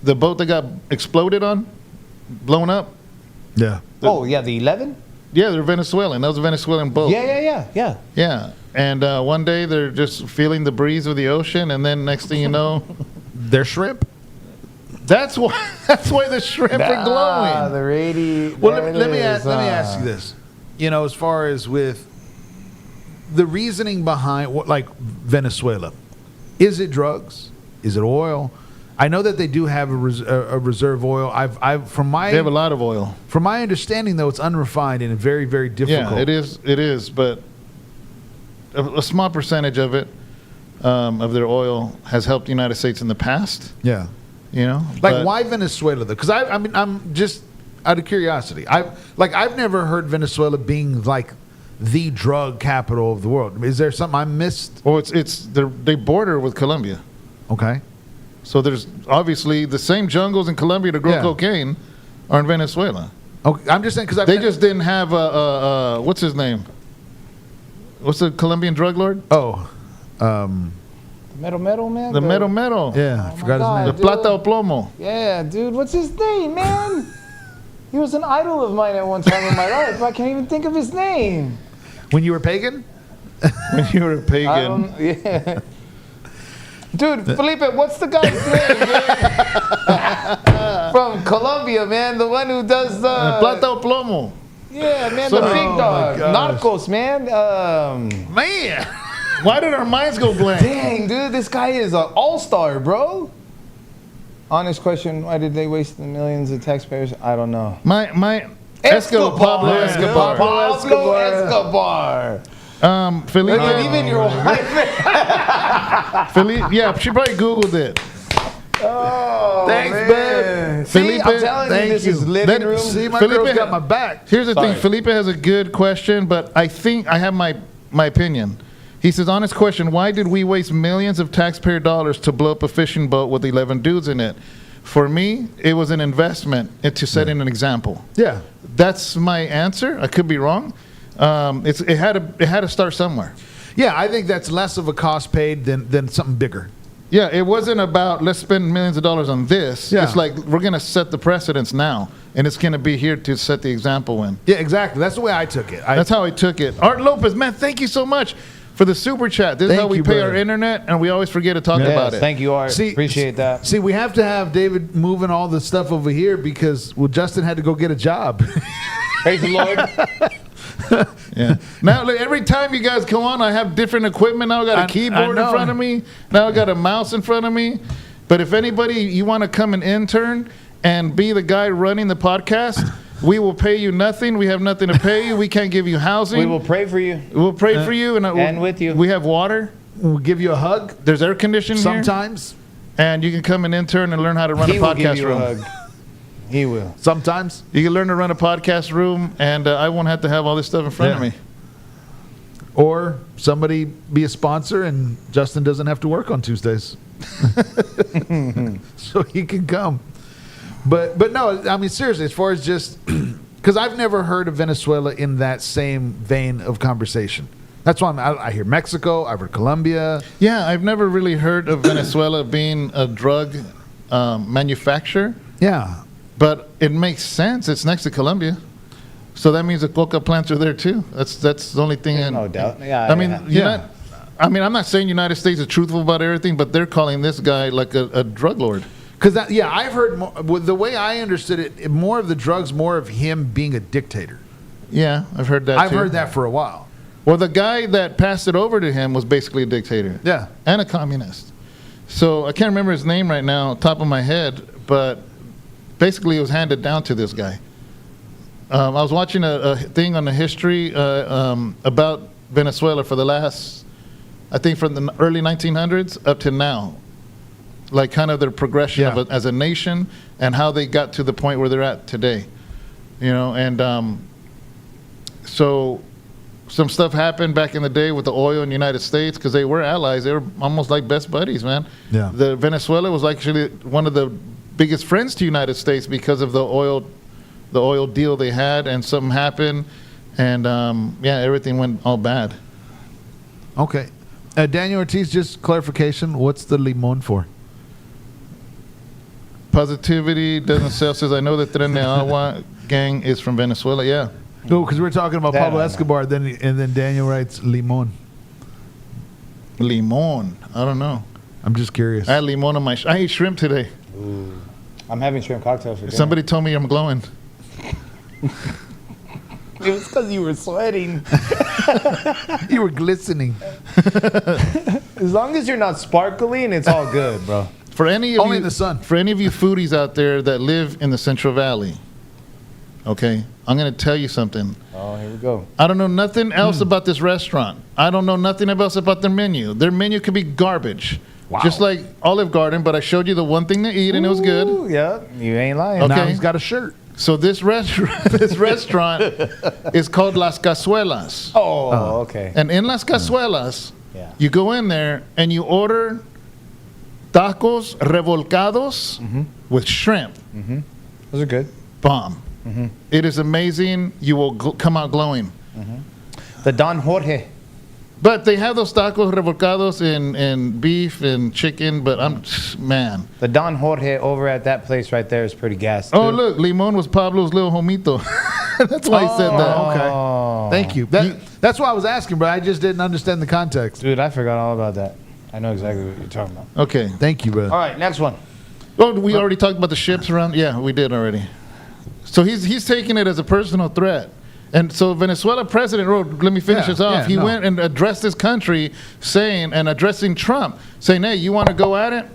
boat that got exploded on? Blown up?
Yeah.
the 11?
Yeah, they're Venezuelan. That was a Venezuelan boat.
Yeah.
Yeah. And one day they're just feeling the breeze of the ocean, and then next thing you know,
They're shrimp.
that's why the shrimp are glowing.
The radiation.
Well, let me ask you this. As far as with the reasoning behind like Venezuela, is it drugs? Is it oil? I know that they do have a reserve oil. They
have a lot of oil.
From my understanding, though, it's unrefined and very, very difficult.
Yeah, it is, but a small percentage of it, of their oil, has helped the United States in the past.
Yeah.
But
Why Venezuela though? Because I'm just out of curiosity. I've never heard Venezuela being like the drug capital of the world. Is there something I missed?
Well, they border with Colombia.
Okay.
So there's obviously the same jungles in Colombia to grow cocaine are in Venezuela.
Okay, I'm just saying because
they just didn't have what's his name? What's the Colombian drug lord?
Metal man?
The metal.
Yeah, I forgot his name.
The plata o plomo.
Yeah, dude. What's his name, man? He was an idol of mine at one time in my life. I can't even think of his name.
When you were pagan?
When you were a pagan.
Yeah. Dude, Felipe, what's the guy's name, man? From Colombia, man. The one who does the...
Plata o plomo.
Yeah, man, the big dog. Narcos, man.
Man!
Why did our minds go blank?
Dang, dude, this guy is an all-star, bro. Honest question, why did they waste the millions of taxpayers? I don't know.
Pablo Escobar.
Pablo Escobar.
Felipe.
Look at even your wife.
Felipe, yeah, she probably Googled it.
Oh,
Thanks, man.
See,
Felipe,
I'm telling you, this is living room.
See, my
Felipe
girl's got my back.
Here's the thing. Felipe has a good question, but I think I have my opinion. He says, honest question, why did we waste millions of taxpayer dollars to blow up a fishing boat with 11 dudes in it? For me, it was an investment to set in an example.
Yeah.
That's my answer. I could be wrong. It had to start somewhere.
Yeah, I think that's less of a cost paid than something bigger.
Yeah, it wasn't about let's spend millions of dollars on this.
Yeah.
It's like we're going to set the precedence now, and it's going to be here to set the example in.
Yeah, exactly. That's the way I took it.
That's how I took it. Art Lopez, man, thank you so much for the super chat. This is how we pay our internet, and we always forget to talk about it.
Thank you, Art. Appreciate that.
See, we have to have David moving all the stuff over here because, Justin had to go get a job.
Praise the Lord.
Yeah. Now, look, every time you guys come on, I have different equipment. Now I got a keyboard in front of me. Now I got a mouse in front of me. But if anybody, you want to come and intern and be the guy running the podcast, we will pay you nothing. We have nothing to pay you. We can't give you housing.
We will pray for you.
We'll pray for you.
And with you.
We have water.
We'll give you a hug.
There's air conditioning
sometimes.
And you can come and intern and learn how to run a podcast
give you
room.
A hug. He will.
Sometimes.
You can learn to run a podcast room, and I won't have to have all this stuff in front of me.
Or somebody be a sponsor, and Justin doesn't have to work on Tuesdays. So he can come. But no, I mean, seriously, as far as just... Because I've never heard of Venezuela in that same vein of conversation. That's why I hear Mexico, I've heard Colombia.
Yeah, I've never really heard of Venezuela being a drug manufacturer.
Yeah.
But it makes sense. It's next to Colombia. So that means the coca plants are there too. That's the only thing.
No doubt. Yeah.
I mean, I'm not saying United States is truthful about everything, but they're calling this guy like a drug lord.
Because I've heard the way I understood it, more of the drugs, more of him being a dictator.
Yeah, I've heard that.
I've heard that for a while.
Well, the guy that passed it over to him was basically a dictator.
Yeah,
and a communist. So I can't remember his name right now, top of my head, but basically it was handed down to this guy. I was watching a thing on the history about Venezuela for the last, I think from the early 1900s up to now. Like kind of their progression as a nation and how they got to the point where they're at today. You know, and so some stuff happened back in the day with the oil in the United States because they were allies. They were almost like best buddies, man.
Yeah.
The Venezuela was actually one of the biggest friends to the United States because of the oil deal they had, and something happened, and everything went all bad.
Okay. Daniel Ortiz, just clarification. What's the limon for?
Positivity doesn't sell. Says, I know that Tren de Agua gang is from Venezuela. Yeah.
No, because we're talking about
That
Pablo
I know.
Escobar, and then Daniel writes limon.
Limon. I don't know.
I'm just curious.
I had limon on I ate shrimp today.
I'm having shrimp cocktails for dinner.
Somebody told me I'm glowing.
It was because you were sweating.
You were glistening.
As long as you're not sparkling, it's all good, bro.
For any of
Only
you,
in the sun.
For any of you foodies out there that live in the Central Valley, okay, I'm going to tell you something.
Oh, here we go.
I don't know nothing else about this restaurant. I don't know nothing else about their menu. Their menu could be garbage.
Wow.
Just like Olive Garden, but I showed you the one thing to eat and it was good.
Ooh, yeah, you ain't lying.
Okay.
Now he's got a shirt.
So this restaurant is called Las Cazuelas.
Oh, okay.
And in Las Cazuelas,
Yeah.
you go in there and you order tacos revolcados with shrimp.
Those are good.
Bomb. It is amazing. You will come out glowing.
The Don Jorge.
But they have those tacos revolcados in beef and chicken, but man.
The Don Jorge over at that place right there is pretty gas.
Oh,
too.
look, Limon was Pablo's little homito. That's why he said that.
Okay. Thank you. That's why I was asking, but I just didn't understand the context.
Dude, I forgot all about that. I know exactly what you're talking about.
Okay.
Thank you, brother.
All right, next one.
Oh, we already talked about the ships around? Yeah, we did already. So he's taking it as a personal threat. And so Venezuela president wrote, let me finish this off. He went and addressed his country addressing Trump, saying, hey, you want to go at it?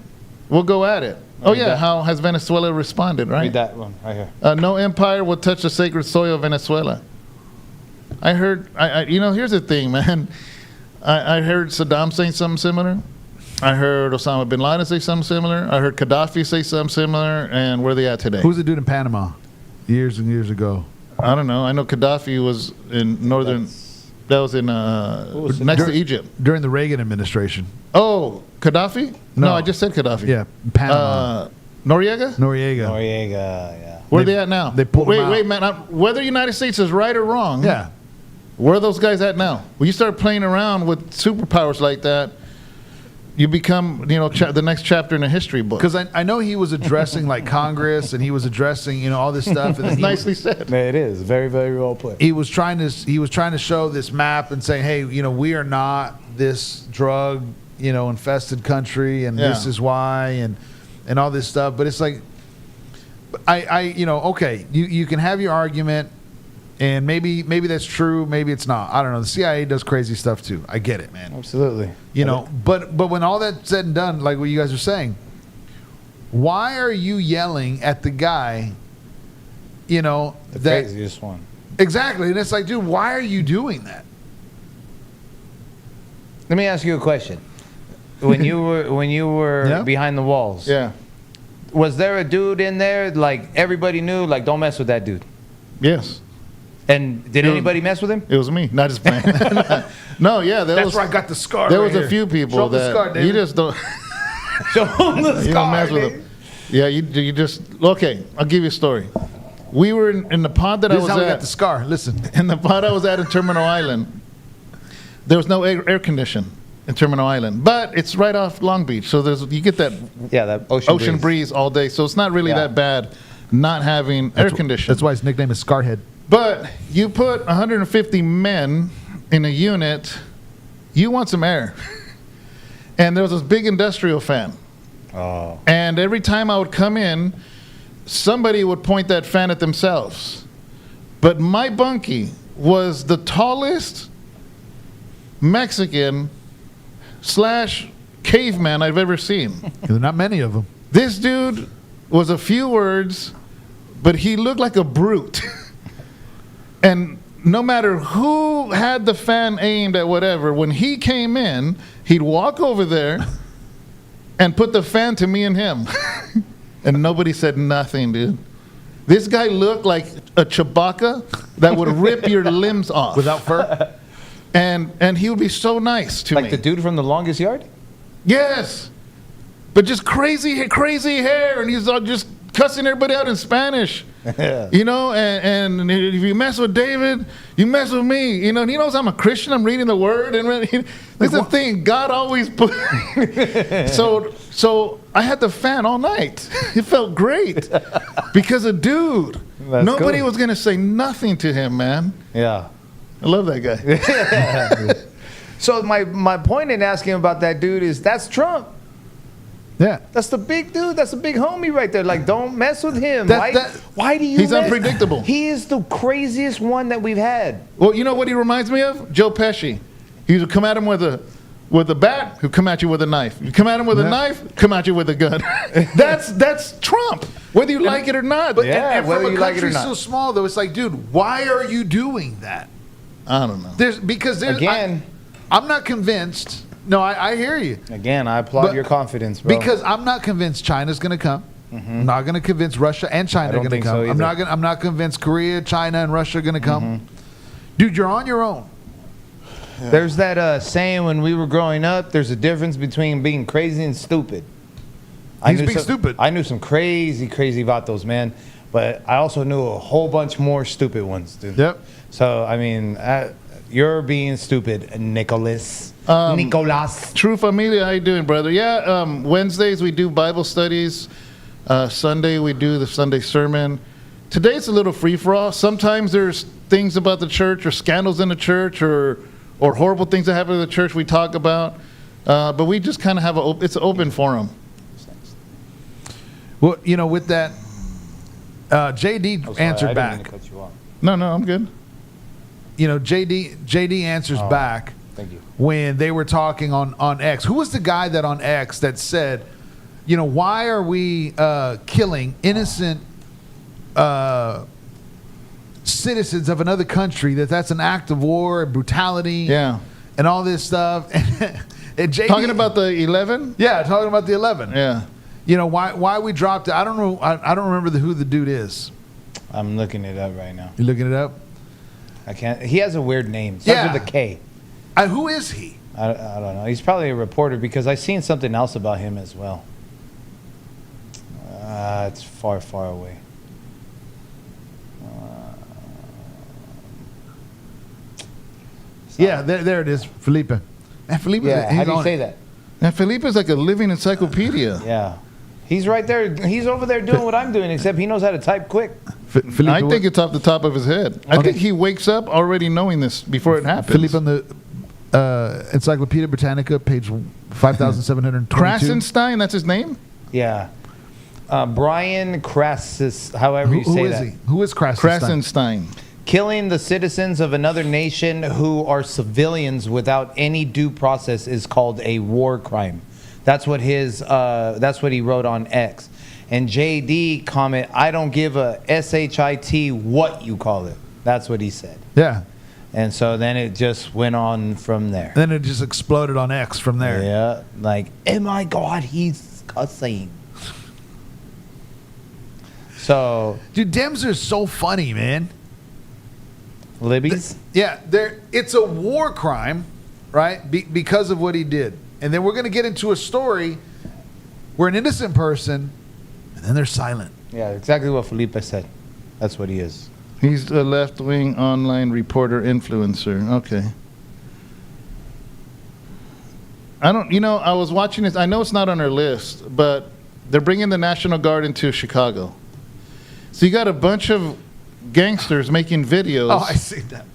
We'll go at it. Oh, yeah.
that.
How has Venezuela responded, right?
Read that one right here.
No empire will touch the sacred soil of Venezuela. I heard, here's the thing, man. I heard Saddam saying something similar. I heard Osama bin Laden say something similar. I heard Gaddafi say something similar. And where are they at today?
Who's the dude in Panama years and years ago?
I don't know. I know Gaddafi was in northern. That was in next to Egypt.
During the Reagan administration.
Oh, Gaddafi? No, I just said Gaddafi.
Yeah, Panama.
Noriega?
Noriega.
Noriega, yeah.
Where are they at now?
They pulled him out.
Wait, man. Whether the United States is right or wrong,
Yeah.
where are those guys at now? When you start playing around with superpowers like that, you become, the next chapter in a history book.
Because I know he was addressing like Congress and he was addressing all this stuff. And then
Nicely said.
It is very, very well put.
he was trying to show this map and saying, hey, we are not this drug infested country, and this is why, and all this stuff. But it's like, okay, you can have your argument. And maybe that's true, maybe it's not. I don't know. The CIA does crazy stuff too. I get it, man.
Absolutely.
But when all that's said and done, like what you guys are saying, why are you yelling at the guy?
The craziest one.
Exactly, and it's like, dude, why are you doing that?
Let me ask you a question. When you were
Yeah.
behind the walls,
Yeah.
was there a dude in there like everybody knew, like don't mess with that dude?
Yes.
And did anybody mess with him?
It was me, not his man. No, yeah.
That's where I got the scar.
There
right
was a
here.
few people
Show 'em the
that
scar,
you
David.
just don't.
Show him the
You don't mess with them. Yeah, you just okay. I'll give you a story. We were in the pod that
This
I
is
was
how we got the
at.
scar. Listen,
In the pod I was at in Terminal Island, there was no air condition in Terminal Island, but it's right off Long Beach, so you get that
Yeah, that
ocean breeze all day. So it's not really
Yeah.
that bad not having air conditioning.
that's why his nickname is Scarhead.
But you put 150 men in a unit, you want some air. And there was this big industrial fan.
Oh.
And every time I would come in, somebody would point that fan at themselves. But my bunkie was the tallest Mexican / caveman I've ever seen.
There are not many of them.
This dude was a few words, but he looked like a brute. And no matter who had the fan aimed at whatever, when he came in, he'd walk over there and put the fan to me and him. And nobody said nothing, dude. This guy looked like a Chewbacca that would rip your limbs off.
Without fur?
and he would be so nice to me.
Like the dude from The Longest Yard?
Yes, but just crazy hair, and he's all just cussing everybody out in Spanish. You know, and if you mess with David, you mess with me. You know, and he knows I'm a Christian. I'm reading the Word, and that's the thing. God always put. So I had the fan all night. It felt great because a dude. Nobody was gonna say nothing to him, man.
Yeah.
I love that guy.
So my point in asking about that dude is that's Trump.
Yeah.
That's the big dude. That's a big homie right there. Like, don't mess with him. Why do you?
He's unpredictable.
He is the craziest one that we've had.
Well, you know what he reminds me of? Joe Pesci. He would come at him with a bat, he'll come at you with a knife. You come at him with a knife, come at you with a gun. That's Trump, whether you like it or not.
But
Yeah,
and
whether
from a
you like it or
country
not.
so small, though, it's like, dude, why are you doing that?
I don't know.
Because
Again.
I'm not convinced. No, I hear you.
Again, I applaud
But-
your confidence, bro.
Because I'm not convinced China's going to come. I'm not going to convince Russia and China
I
are
don't
going to
think so
come.
either.
I'm not convinced Korea, China, and Russia are going to come. Dude, you're on your own.
There's that saying when we were growing up, there's a difference between being crazy and stupid.
He's being stupid.
I knew some crazy vatos, man. But I also knew a whole bunch more stupid ones, dude.
Yep.
So, I mean, you're being stupid, Nicholas. Nicolas.
True Familia, how you doing, brother? Yeah, Wednesdays we do Bible studies. Sunday we do the Sunday sermon. Today's a little free-for-all. Sometimes there's things about the church or scandals in the church or horrible things that happen in the church we talk about. But we just kind of have it's an open forum.
Well, you know, with that, JD answered back.
No, I'm good.
You know, JD answers back.
Thank you.
When they were talking on X. Who was the guy that on X that said, you know, why are we killing innocent citizens of another country? That's an act of war and brutality.
Yeah.
And all this stuff. And JD,
Talking about the 11?
Yeah, talking about the 11.
Yeah.
You know, why we dropped it. I don't know. I don't remember who the dude is.
I'm looking it up right now.
You looking it up?
I can't. He has a weird name. Starts with a K.
Who is he?
I don't know. He's probably a reporter because I seen something else about him as well. It's far away.
Yeah, there it is, Felipe. And Felipe,
Yeah,
he's
how do you
on
say
it.
that?
And Felipe is like a living encyclopedia.
Yeah. He's right there. He's over there doing what I'm doing, except he knows how to type quick.
Felipe,
I think it's off the top of his head. I
Okay.
think he wakes up already knowing this before it happens.
Felipe on the Encyclopedia Britannica, page 5,722.
Krasenstein, that's his name?
Yeah. Brian Crassus, however you
Who
say
is
that.
he? Who is Krasenstein?
Krasenstein.
Killing the citizens of another nation who are civilians without any due process is called a war crime. That's what that's what he wrote on X. And JD comment, I don't give a shit what you call it. That's what he said.
Yeah.
And so then it just went on from there.
Then it just exploded on X from there.
Yeah, like, oh my God, he's cussing. So,
Dude, Dems are so funny, man.
Libby's?
Yeah, it's a war crime, right? Because of what he did. And then we're going to get into a story where an innocent person, and then they're silent.
Yeah, exactly what Felipe said. That's what he is.
He's a left-wing online reporter influencer. Okay. I was watching this. I know it's not on our list, but they're bringing the National Guard into Chicago. So you got a bunch of gangsters making videos
Oh, I seen that.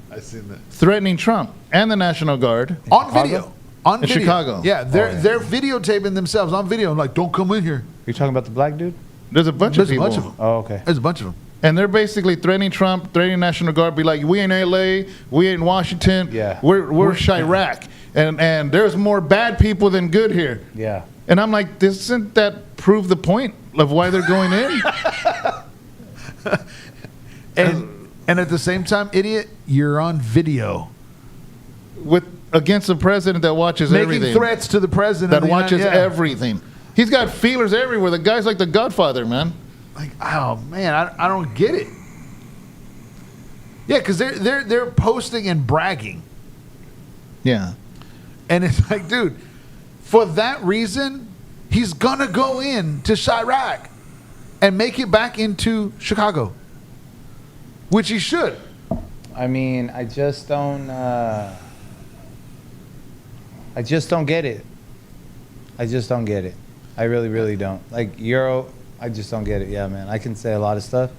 threatening Trump and the National Guard.
On
Chicago?
video. On
In
video.
Chicago.
Yeah, they're videotaping themselves on video. I'm like, don't come in here.
You're talking about the black dude?
There's a bunch
There's
of
a
people.
bunch of them.
Oh, okay.
There's a bunch of them.
And they're basically threatening Trump, threatening National Guard, be like, we ain't LA, we ain't Washington,
Yeah.
we're Chirac. And there's more bad people than good here.
Yeah.
And I'm like, doesn't that prove the point of why they're going in?
And at the same time, idiot, you're on video.
Against a president that watches
Making
everything.
threats to the president.
That
of the
watches
United- yeah.
everything. He's got feelers everywhere. The guy's like the Godfather, man.
Like, oh man, I don't get it. Yeah, because they're posting and bragging.
Yeah.
And it's like, dude, for that reason, he's going to go in to Chirac and make it back into Chicago, which he should.
I mean, I just don't get it. I just don't get it. I really, really don't. Like, I just don't get it. Yeah, man. I can say a lot of stuff,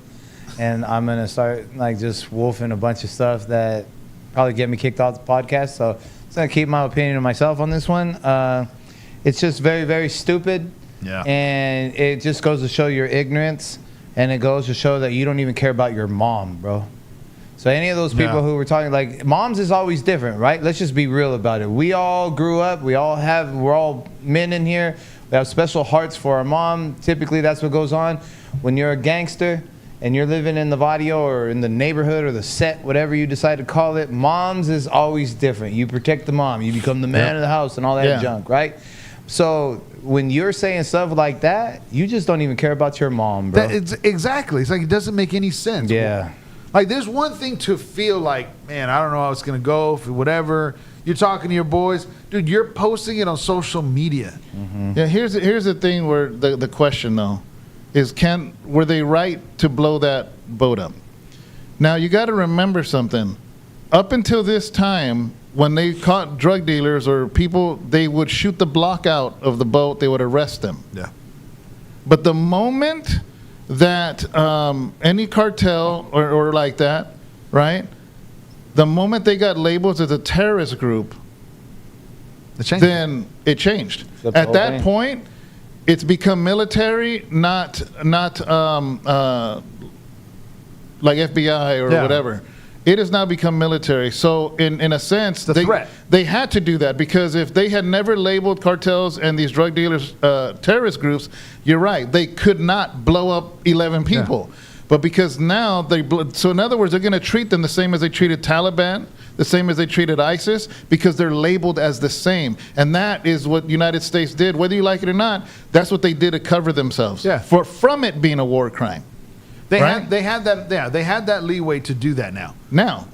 and I'm going to start, like, just wolfing a bunch of stuff that probably get me kicked off the podcast. So I'm just going to keep my opinion to myself on this one. It's just very, very stupid.
Yeah.
And it just goes to show your ignorance, and it goes to show that you don't even care about your mom, bro. So any of those people who were talking, like, moms is always different, right? Let's just be real about it. We all grew up. We're all men in here. We have special hearts for our mom. Typically, that's what goes on. When you're a gangster and you're living in the barrio or in the neighborhood or the set, whatever you decide to call it, moms is always different. You protect the mom. You become the man of the house and all that junk, right? So when you're saying stuff like that, you just don't even care about your mom, bro.
Exactly. It's like it doesn't make any sense.
Yeah.
Like, there's one thing to feel like, man, I don't know how it's going to go, whatever. You're talking to your boys. Dude, you're posting it on social media.
Mm-hmm.
Yeah, here's the thing where the question, though, is were they right to blow that boat up? Now, you got to remember something. Up until this time, when they caught drug dealers or people, they would shoot the block out of the boat. They would arrest them.
Yeah.
But the moment that any cartel or like that, right? The moment they got labeled as a terrorist group, then it changed. At that point, it's become military, not like FBI or whatever. It has now become military. So in a sense, they had to do that, because if they had never labeled cartels and these drug dealers terrorist groups, you're right, they could not blow up 11 people. Yeah. But because now so in other words, they're going to treat them the same as they treated Taliban, the same as they treated ISIS, because they're labeled as the same. And that is what the United States did. Whether you like it or not, that's what they did to cover themselves from it being a war crime.
They had that leeway to do that now.
Now,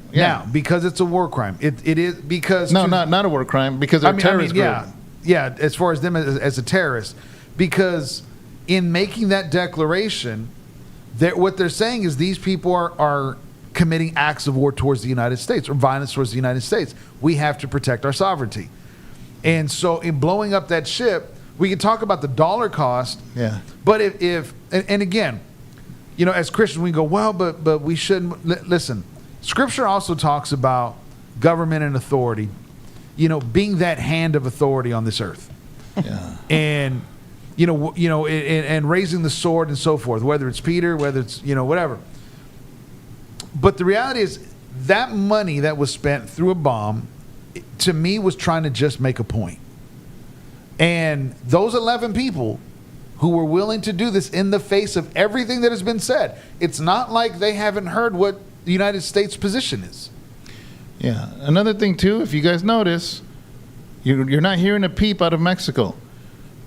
because it's a war crime. It is because
not a war crime, because they're a terrorist group.
Yeah, as far as them as a terrorist, because in making that declaration, what they're saying is these people are committing acts of war towards the United States or violence towards the United States. We have to protect our sovereignty, and so in blowing up that ship, we can talk about the dollar cost. Yeah, but if again. You know, as Christians, we go, well, but we shouldn't. Listen, Scripture also talks about government and authority, you know, being that hand of authority on this earth. Yeah. And, and raising the sword and so forth, whether it's Peter, whether it's, whatever. But the reality is that money that was spent through a bomb, to me, was trying to just make a point. And those 11 people who were willing to do this in the face of everything that has been said. It's not like they haven't heard what the United States position is.
Yeah. Another thing, too, if you guys notice, you're not hearing a peep out of Mexico.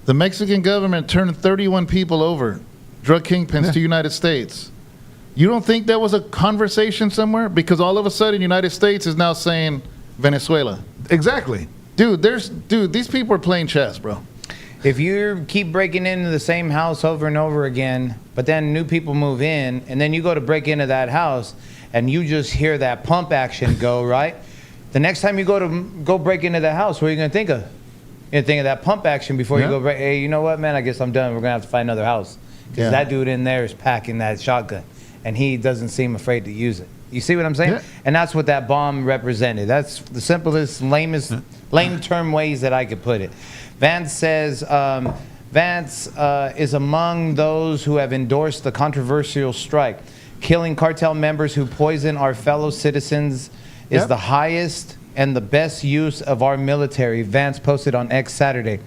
The Mexican government turned 31 people over, drug kingpins, to the United States. You don't think there was a conversation somewhere? Because all of a sudden, the United States is now saying Venezuela.
Exactly.
Dude, these people are playing chess, bro.
If you keep breaking into the same house over and over again, but then new people move in, and then you go to break into that house, and you just hear that pump action go, right? The next time you go break into the house, what are you going to think of? You're going to think of that pump action before you go break. Hey, you know what, man? I guess I'm done. We're going to have to find another house. Because that dude in there is packing that shotgun, and he doesn't seem afraid to use it. You see what I'm saying? Yeah. And that's what that bomb represented. That's the simplest, lamest, lame term ways that I could put it. Vance says, Vance is among those who have endorsed the controversial strike. Killing cartel members who poison our fellow citizens is the highest and the best use of our military, Vance posted on X Saturday.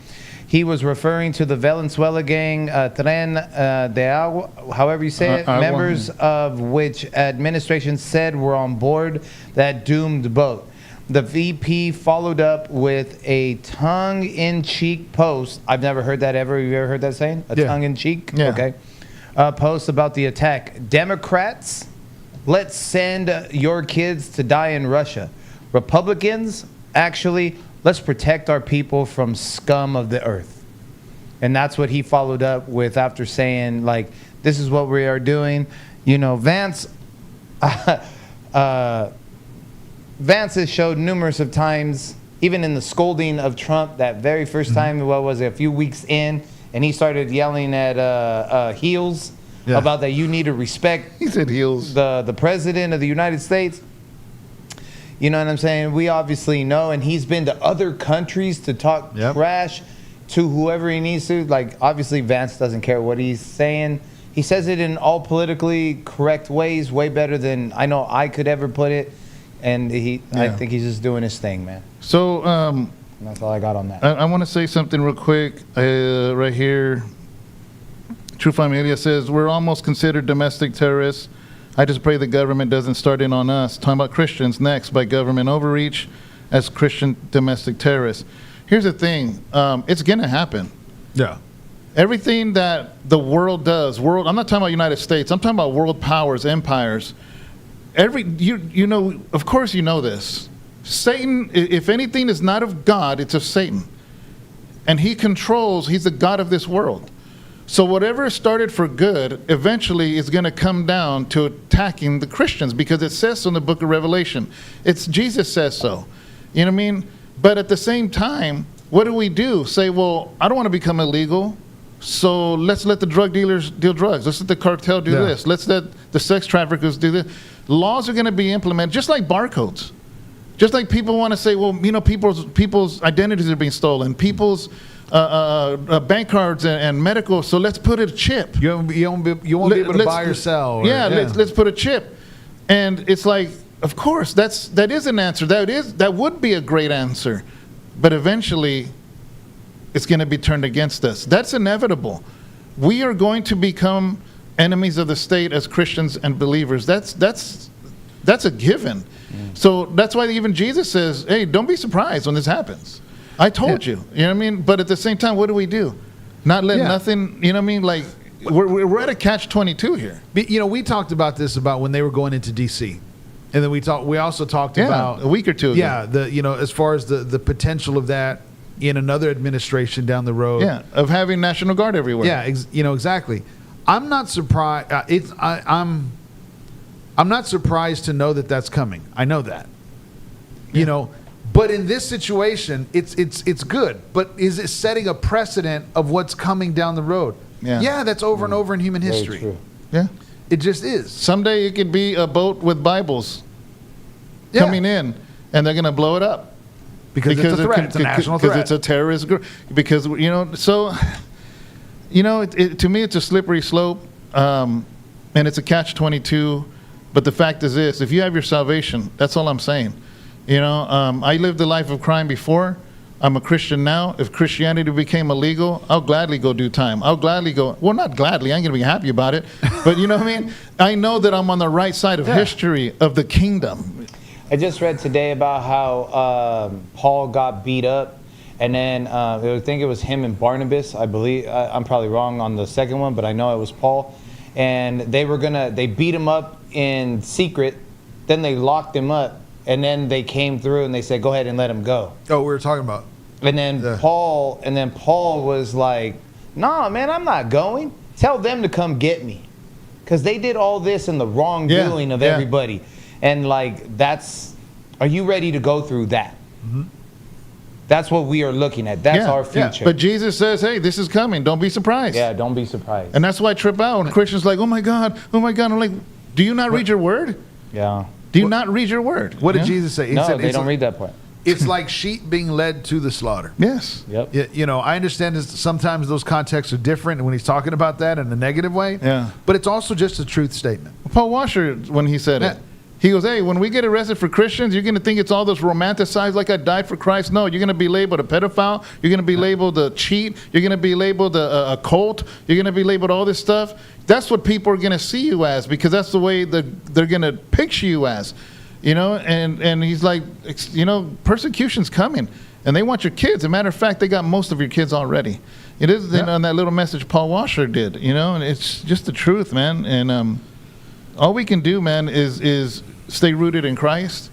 He was referring to the Venezuela gang, Tren de Agua, however you say it, members of which administration said were on board that doomed boat. The VP followed up with a tongue-in-cheek post. I've never heard that ever. Have you ever heard that saying? Tongue-in-cheek? Yeah. Okay. Post about the attack. Democrats, let's send your kids to die in Russia. Republicans, actually, let's protect our people from scum of the earth. And that's what he followed up with after saying, like, this is what we are doing. You know, Vance has showed numerous of times, even in the scolding of Trump, that very first time, what was it, a few weeks in, and he started yelling at Heels about that you need to respect
He said Heels.
the president of the United States. You know what I'm saying? We obviously know, and he's been to other countries to talk trash to whoever he needs to. Like, obviously, Vance doesn't care what he's saying. He says it in all politically correct ways, way better than I know I could ever put it. And I think he's just doing his thing, man.
So
And that's all I got on that.
I want to say something real quick right here. True Familia says, we're almost considered domestic terrorists. I just pray the government doesn't start in on us. Talking about Christians next by government overreach as Christian domestic terrorists. Here's the thing. It's going to happen.
Yeah.
Everything that the world does, I'm not talking about United States. I'm talking about world powers, empires. You know, of course you know this. Satan, if anything is not of God, it's of Satan. And he's the God of this world. So whatever started for good, eventually is going to come down to attacking the Christians, because it says so in the book of Revelation. Jesus says so. You know what I mean? But at the same time, what do? Say, well, I don't want to become illegal, so let's let the drug dealers deal drugs. Let's let the cartel do this. Let's let the sex traffickers do this. Laws are going to be implemented, just like barcodes. Just like people want to say, well, you know, people's identities are being stolen, people's bank cards and medical, so let's put a chip.
You won't be able to buy or sell.
Let's put a chip. And it's like, of course, that is an answer. That would be a great answer. But eventually, it's going to be turned against us. That's inevitable. We are going to become enemies of the state as Christians and believers. That's a given. So that's why even Jesus says, hey, don't be surprised when this happens. I told you. You know what I mean? But at the same time, what do? Not let nothing, you know what I mean? Like, we're at a catch-22 here.
You know, we talked about this about when they were going into D.C. And then we also talked about
a week or two ago.
Yeah, as far as the potential of that in another administration down the road.
Yeah, of having National Guard everywhere.
Yeah, exactly. I'm not surprised. I'm not surprised to know that that's coming. I know that.
Yeah.
You know, but in this situation, it's good. But is it setting a precedent of what's coming down the road? Yeah, that's over and over in human history.
Very true.
Yeah.
It just is.
Someday it could be a boat with Bibles coming in, and they're going to blow it up.
Because it's a threat. It's a national threat.
Because it's a terrorist group. Because, you know, so, you know, to me it's a slippery slope, and it's a catch-22. But the fact is this, if you have your salvation, that's all I'm saying. You know, I lived a life of crime before. I'm a Christian now. If Christianity became illegal, I'll gladly go do time. I'll gladly go, well, not gladly, I ain't going to be happy about it. But you know what I mean? I know that I'm on the right side of history of the kingdom.
I just read today about how Paul got beat up, and then I think it was him and Barnabas. I believe I'm probably wrong on the second one, but I know it was Paul. And they beat him up in secret. Then they locked him up, and then they came through and they said, "Go ahead and let him go."
Oh, we were talking about.
And then Paul was like, "Nah, man, I'm not going. Tell them to come get me, because they did all this in the wrongdoing of everybody." And like, are you ready to go through that? Mm-hmm. That's what we are looking at. That's our future.
Yeah. But Jesus says, hey, this is coming. Don't be surprised.
Yeah, don't be surprised.
And that's why I trip out when Christians like, oh my God. I'm like, do you not read your word?
Yeah.
Do you not read your word?
What did Jesus say? He
No,
said,
they don't read that part.
It's like sheep being led to the slaughter.
Yes.
Yep.
You know, I understand sometimes those contexts are different when he's talking about that in a negative way.
Yeah.
But it's also just a truth statement.
Paul Washer, when he said it, he goes, hey, when we get arrested for Christians, you're going to think it's all this romanticized like I died for Christ. No, you're going to be labeled a pedophile. You're going to be labeled a cheat. You're going to be labeled a cult. You're going to be labeled all this stuff. That's what people are going to see you as, because that's the way they're going to picture you as. You know, and he's like, you know, persecution's coming. And they want your kids. As a matter of fact, they got most of your kids already. It is on that little message Paul Washer did, you know, and it's just the truth, man. And all we can do, man, is stay rooted in Christ.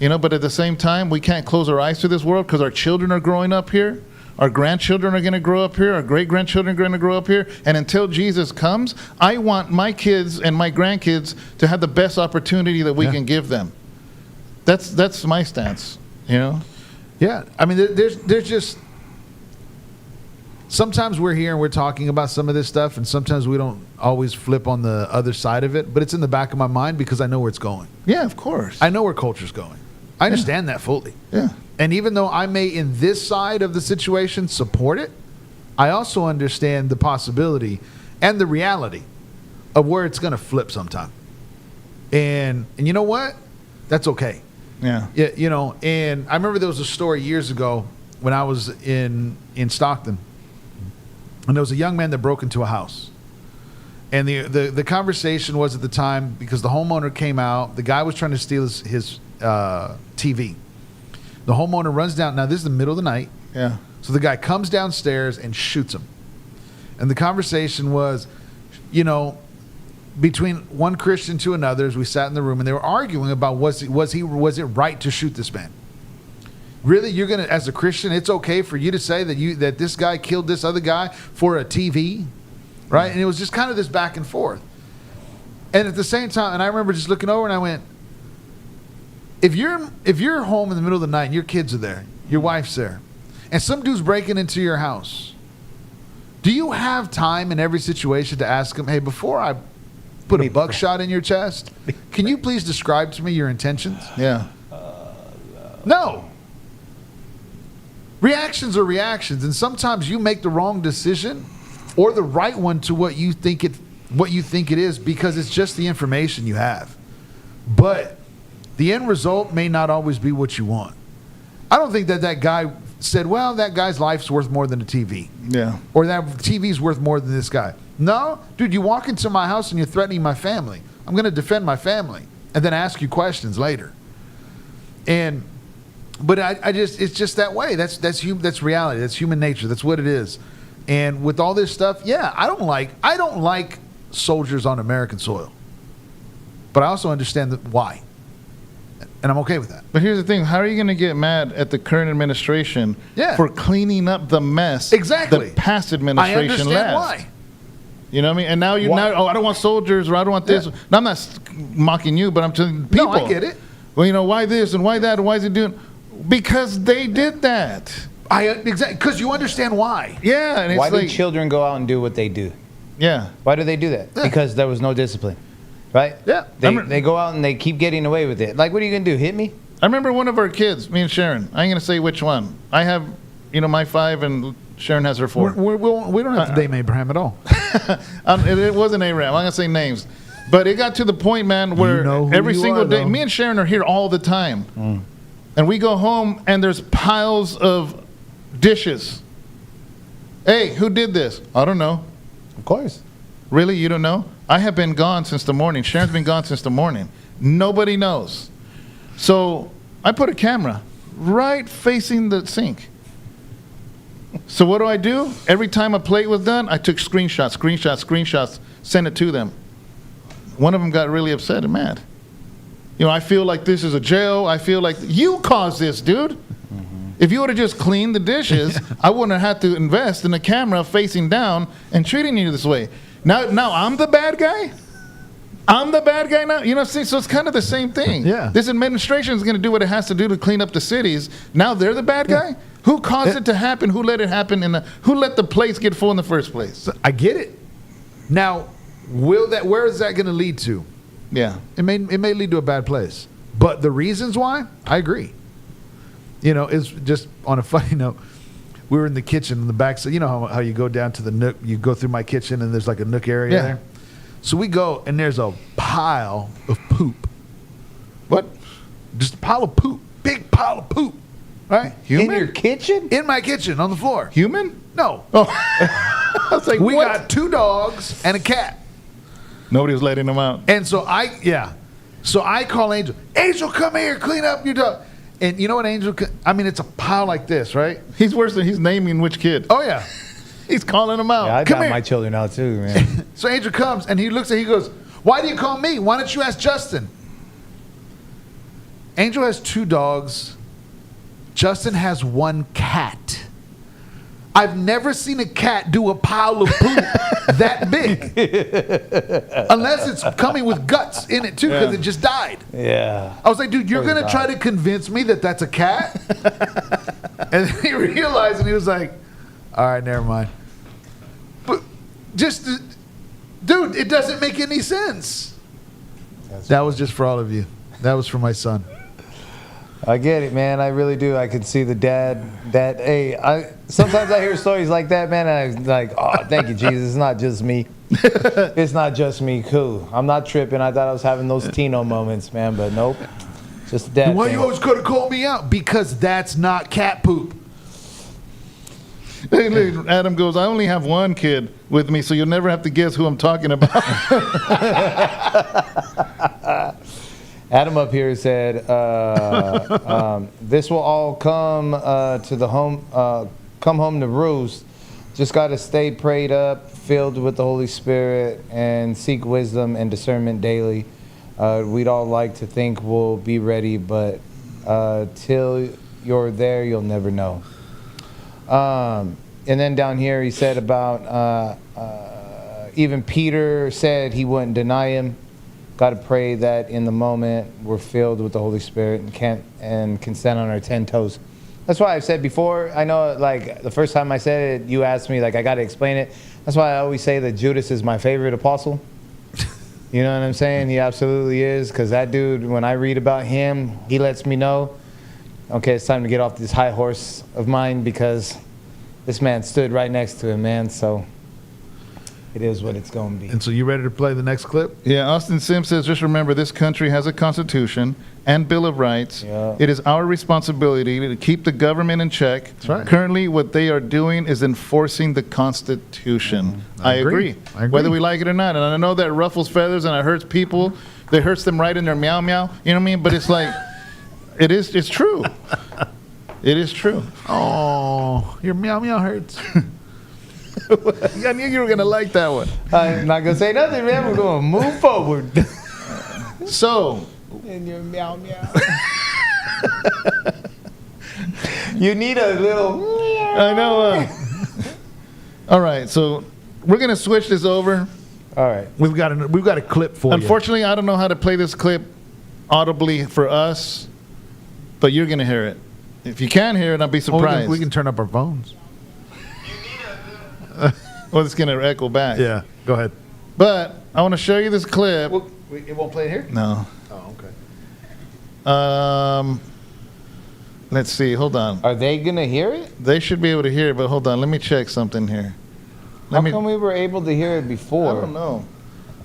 You know, but at the same time, we can't close our eyes to this world because our children are growing up here. Our grandchildren are going to grow up here. Our great-grandchildren are going to grow up here. And until Jesus comes, I want my kids and my grandkids to have the best opportunity that we can give them. That's my stance, you know?
Yeah. I mean, there's just... Sometimes we're here and we're talking about some of this stuff, and sometimes we don't always flip on the other side of it, but it's in the back of my mind because I know where it's going.
Yeah, of course.
I know where culture's going. I understand that fully.
Yeah.
And even though I may, in this side of the situation, support it, I also understand the possibility and the reality of where it's going to flip sometime. And you know what? That's okay.
Yeah.
Yeah. You know, and I remember there was a story years ago when I was in Stockton, and there was a young man that broke into a house. And the conversation was at the time, because the homeowner came out, the guy was trying to steal his TV. The homeowner runs down. Now, this is the middle of the night.
Yeah.
So the guy comes downstairs and shoots him. And the conversation was, you know, between one Christian to another, as we sat in the room, and they were arguing about was it right to shoot this man? Really, you're gonna, as a Christian, it's okay for you to say that this guy killed this other guy for a TV, right? And it was just kind of this back and forth. And at the same time, and I remember just looking over and I went, if you're home in the middle of the night and your kids are there, your wife's there, and some dude's breaking into your house, do you have time in every situation to ask him, hey, before I put a buckshot in your chest, can you please describe to me your intentions?
Yeah.
No. Reactions are reactions, and sometimes you make the wrong decision or the right one to what you think it is, because it's just the information you have. But the end result may not always be what you want. I don't think that guy said, well, that guy's life's worth more than a TV.
Yeah.
Or that TV's worth more than this guy. No, dude, you walk into my house and you're threatening my family. I'm going to defend my family and then ask you questions later. But it's just that way. That's reality. That's human nature. That's what it is. And with all this stuff, yeah, I don't like soldiers on American soil. But I also understand why. And I'm okay with that.
But here's the thing. How are you going to get mad at the current administration for cleaning up the mess the past administration
I understand
left?
Why.
You know what I mean? And now I don't want soldiers, or I don't want this.
Yeah.
Now, I'm not mocking you, but I'm telling people.
No, I get it.
Well, you know, why this and why that and why is it doing? Because they did that.
Exactly. Because you understand why.
Yeah. And it's
why do children go out and do what they do?
Yeah.
Why do they do that?
Yeah.
Because there was no discipline. Right?
Yeah.
They go out and they keep getting away with it. Like, what are you going to do? Hit me?
I remember one of our kids, me and Sharon. I ain't going to say which one. I have, my 5 and Sharon has her 4.
We don't have to name Abraham at all.
It wasn't Abraham. I'm not going to say names. But it got to the point, man, where every single day, me and Sharon are here all the time. Mm. And we go home and there's piles of dishes. Hey, who did this? I don't know.
Of course.
Really? You don't know? I have been gone since the morning. Sharon's been gone since the morning. Nobody knows. So I put a camera right facing the sink. So what do? Every time a plate was done, I took screenshots, sent it to them. One of them got really upset and mad. I feel like this is a jail. I feel like you caused this, dude. Mm-hmm. If you would have just cleaned the dishes, I wouldn't have had to invest in a camera facing down and treating you this way. Now I'm the bad guy? I'm the bad guy now? See, so it's kind of the same thing.
Yeah.
This administration is going to do what it has to do to clean up the cities. Now they're the bad guy? Who caused it to happen? Who let it happen? Who let the plates get full in the first place?
I get it. Now, where is that going to lead to?
Yeah.
It may lead to a bad place. But the reasons why, I agree. It's just on a funny note. We were in the kitchen in the back. So you know how you go down to the nook, you go through my kitchen and there's like a nook area there. So we go and there's a pile of poop.
What?
Just a pile of poop. Big pile of poop. Right?
Human? In your kitchen?
In my kitchen on the floor.
Human?
No.
Oh. I was like,
we
what?
got 2 dogs and a cat.
Nobody was letting them out.
And so I call Angel. Angel, come here, clean up your dog. And you know what Angel, it's a pile like this, right?
He's worse than he's naming which kid.
Oh, yeah.
He's calling them out.
Yeah, I got my children out too, man.
So Angel comes and he goes, why do you call me? Why don't you ask Justin? Angel has 2 dogs. Justin has 1 cat. I've never seen a cat do a pile of poop that big. Unless it's coming with guts in it, too, because it just died.
Yeah.
I was like, dude, you're going to try to convince me that that's a cat? And then he realized, and he was like, all right, never mind. But just, dude, it doesn't make any sense. That was just for all of you. That was for my son.
I get it, man. I really do. I could see the dad. Hey, sometimes I hear stories like that, man, and I'm like, oh, thank you, Jesus. It's not just me. It's not just me. Cool. I'm not tripping. I thought I was having those Tino moments, man, but nope. Just a dad.
Why
thing.
you always got to call me out? Because that's not cat poop.
Hey, look, Adam goes, I only have 1 kid with me, so you'll never have to guess who I'm talking about.
Adam up here said, "This will all come to the home, come home to roost. Just got to stay prayed up, filled with the Holy Spirit, and seek wisdom and discernment daily. We'd all like to think we'll be ready, but till you're there, you'll never know." And then down here, he said about even Peter said he wouldn't deny him. Got to pray that in the moment we're filled with the Holy Spirit and can stand on our 10 toes. That's why I've said before. I know, like the first time I said it, you asked me, like I got to explain it. That's why I always say that Judas is my favorite apostle. You know what I'm saying? He absolutely is, because that dude, when I read about him, he lets me know, okay, it's time to get off this high horse of mine, because this man stood right next to him, man. So it is what it's going to be.
And so you ready to play the next clip?
Yeah, Austin Sims says, just remember, this country has a constitution and Bill of Rights.
Yeah.
It is our responsibility to keep the government in check.
That's right.
Currently, what they are doing is enforcing the Constitution. I agree. Whether we like it or not. And I know that ruffles feathers and it hurts people. It hurts them right in their meow meow. You know what I mean? But it's like, it's true. It is true.
Oh, your meow meow hurts.
I knew you were going to like that one.
I'm not going to say nothing, man. We're going to move forward.
So,
And your meow meow. You need a little.
I know. All right, so we're going to switch this over.
All right.
We've got a clip for you.
Unfortunately, I don't know how to play this clip audibly for us, but you're going to hear it. If you can hear it, I'll be surprised.
We can turn up our phones.
Well, it's going to echo back.
Yeah, go ahead.
But I want to show you this clip.
It won't play it here?
No.
Oh, okay.
Let's see. Hold on.
Are they going to hear it?
They should be able to hear it, but hold on. Let me check something here.
How come we were able to hear it before?
I don't know.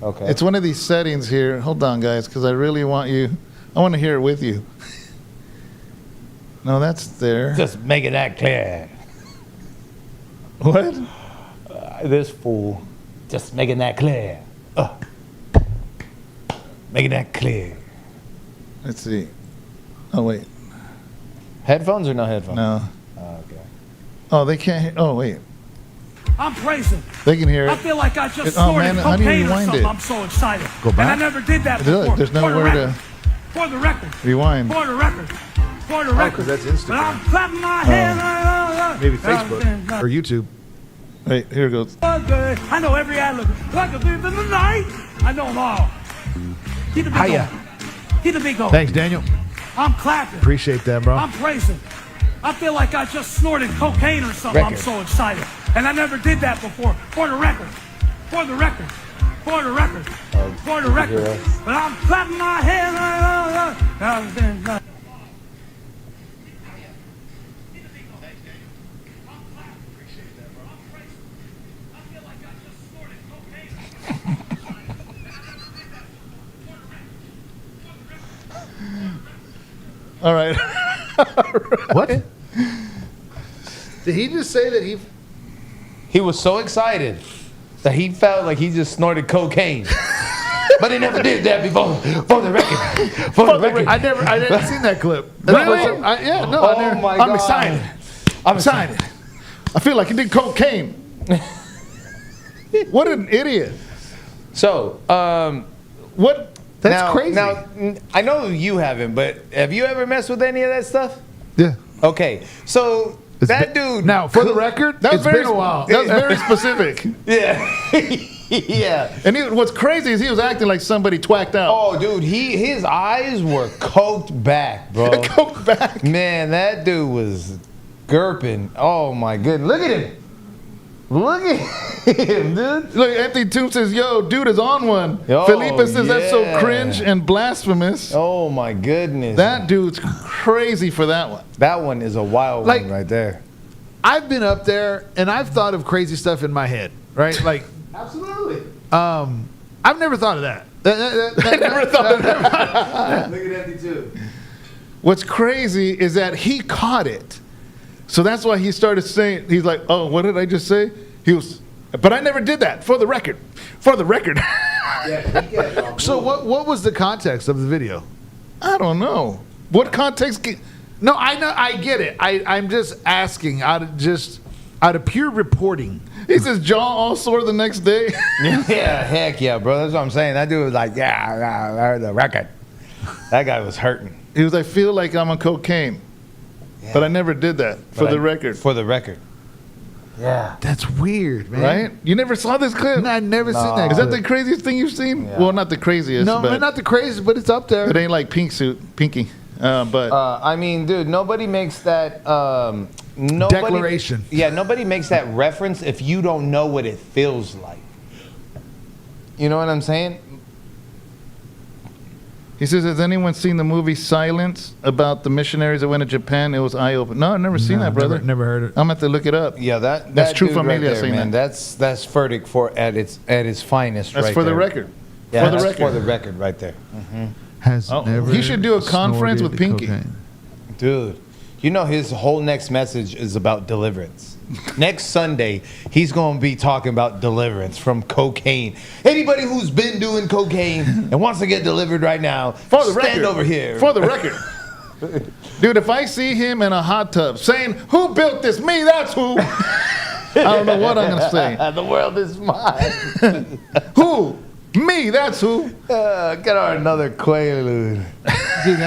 Okay.
It's one of these settings here. Hold on, guys, because I really want you. I want to hear it with you. No, that's there.
Just making that clear.
What?
This fool. Just making that clear. Making that clear.
Let's see. Oh, wait.
Headphones or no headphones?
No.
Oh, okay.
Oh, they can't hear. Oh, wait.
I'm praising.
They can hear
I
it.
feel like I just
Oh,
snorted
man, how do you
cocaine or
rewind
something.
it?
I'm so excited.
Go back.
And I never did that
Look,
before.
there's
For the
nowhere to
record. For the record.
rewind.
For the record. For the record.
'cause that's Instagram.
But I'm clapping my hands.
Maybe Facebook or YouTube.
Wait, here it goes.
I know every ad look. Like a thief in the night. I know them all. Keep the beat
Hiya.
going. Keep the beat going.
Thanks, Daniel.
I'm clapping.
Appreciate that, bro.
I'm praising. I feel like I just snorted cocaine or something. I'm
Record.
so excited. And I never did that before. For the record. For the record. For the record. For the record.
hear us?
But I'm clapping my hands.
All right.
What? Did he just say that he...
He was so excited that he felt like he just snorted cocaine. But he never did that before. For the record. For the record.
I never seen that clip.
Really?
Yeah, no.
Oh my
I'm
God.
excited.
I'm
Excited. I feel like he did cocaine. What an idiot.
So,
What?
That's crazy.
Now, I know you haven't, but have you ever messed with any of that stuff?
Yeah.
Okay, so that dude.
Now, for the record,
That was
it's
very
been a while.
That was very specific.
Yeah. Yeah.
And what's crazy is he was acting like somebody twacked out.
Oh, dude, his eyes were coked back, bro.
Go back.
Man, that dude was gurping. Oh my goodness, look at him. Look at him, dude.
Look, Anthony Toom says, "Yo, dude is on one."
Oh,
Felipe says that's so
yeah.
cringe and blasphemous.
Oh my goodness.
That dude's crazy for that one.
That one is a wild
Like-
one right there.
I've been up there and I've thought of crazy stuff in my head, right? Like,
Absolutely.
I've never thought of that.
I never thought of that.
Look at Anthony too.
What's crazy is that he caught it. So that's why he started saying, he's like, "Oh, what did I just say?" He was, "But I never did that, for the record." For the record.
So what was the context of the video?
I don't know. What context?
No, I know, I get it. I'm just asking out of pure reporting.
He says, "Jaw all sore the next day."
Yeah, heck yeah, bro. That's what I'm saying. That dude was like, yeah, the record. That guy was hurting.
He was, "I feel like I'm on cocaine, but I never did that, for the record."
For the record. Yeah.
That's weird, man.
Right? You never saw this clip?
No, I've never seen that.
Is that
clip.
the craziest thing you've seen?
Yeah.
Well, not the craziest,
No,
but
not the craziest, but it's up there.
it ain't like Pinky. But
I mean, dude, nobody makes that nobody,
Declaration.
Yeah, nobody makes that reference if you don't know what it feels like. You know what I'm saying?
he says, "Has anyone seen the movie Silence about the missionaries that went to Japan? It was eye-opening." No, I've never seen that, brother.
Never heard it.
I'm going to have to look it up.
Yeah, that's
That's true
dude
Familia
right there,
saying
man.
that.
That's Furtick for at its finest.
That's
right
for the
there.
record.
Yeah,
For the
that's
record.
for the record, right there,
Has
Oh,
never
he should do a conference with
snorted
Pinky.
cocaine.
dude. You know his whole next message is about deliverance. Next Sunday, he's going to be talking about deliverance from cocaine. Anybody who's been doing cocaine and wants to get delivered right now,
For the
stand
record.
over here.
For the record. Dude, if I see him in a hot tub saying, "Who built this? Me, that's who." I don't know what I'm going to say.
The world is mine.
Who? Me, that's who.
Get on another quaalude.
Dude,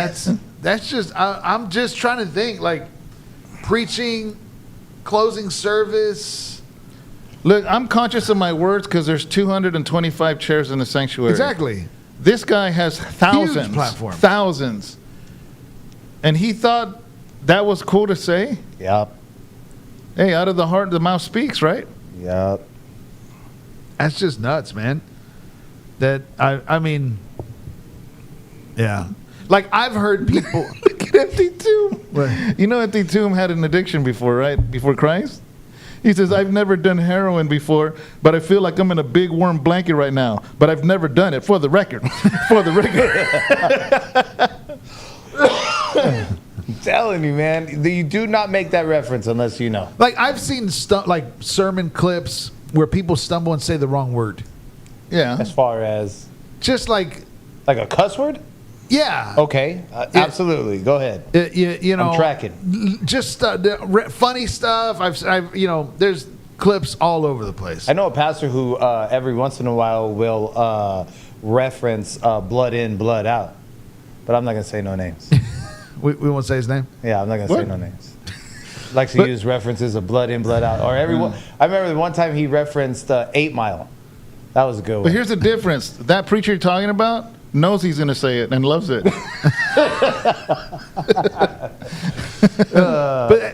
that's just, I'm just trying to think, like, preaching, closing service.
Look, I'm conscious of my words because there's 225 chairs in the sanctuary.
Exactly.
This guy has thousands.
Huge platform.
Thousands. And he thought that was cool to say?
Yep.
Hey, out of the heart, the mouth speaks, right?
Yep.
That's just nuts, man. That, I mean, yeah. Like, I've heard people.
Look at Empty Tomb.
Right.
You know Empty Tomb had an addiction before, right? Before Christ? He says, "I've never done heroin before, but I feel like I'm in a big warm blanket right now. But I've never done it, for the record." For the record.
I'm telling you, man. You do not make that reference unless you know.
Like, I've seen like sermon clips where people stumble and say the wrong word.
Yeah.
As far as
Just like,
a cuss word?
yeah.
Okay. Absolutely. Go ahead.
You know,
I'm tracking.
Just funny stuff. I've there's clips all over the place.
I know a pastor who every once in a while will reference blood in, blood out. But I'm not going to say no names.
We won't say his name.
Yeah, I'm not going to say
What?
no names. Likes to use references of blood in, blood out. Or everyone. I remember one time he referenced 8 Mile. That was a good
But
one.
here's the difference. That preacher you're talking about knows he's going to say it and loves it.
But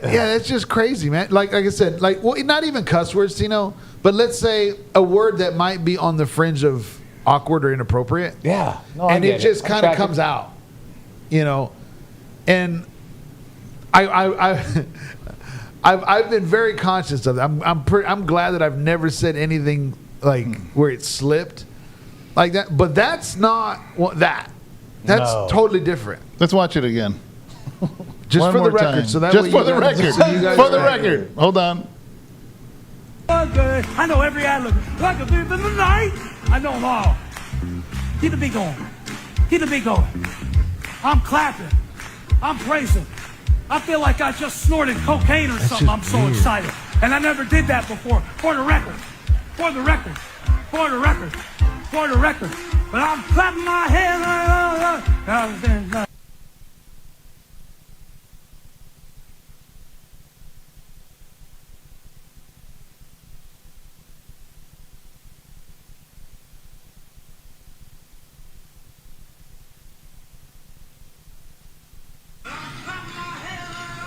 yeah, that's just crazy, man. Like I said, not even cuss words, but let's say a word that might be on the fringe of awkward or inappropriate.
Yeah. No,
And it just kind of comes out, and I've been very conscious of that. I'm glad that I've never said anything like where it slipped like that. But that's not that. That's
No.
totally different.
Let's watch it again.
Just
One
for the
more
record,
time.
so that
Just
way
for
you
the
guys-
record.
so you guys
For the
are accurate.
record. Hold on.
Good. I know every ad look. Like a thief in the night. I know them all. Keep the beat going. Keep the beat going. I'm clapping. I'm praising. I feel like I just snorted cocaine or something.
just
I'm so
weird.
excited. And I never did that before. For the record. For the record. For the record. For the record. but I'm clapping my hands.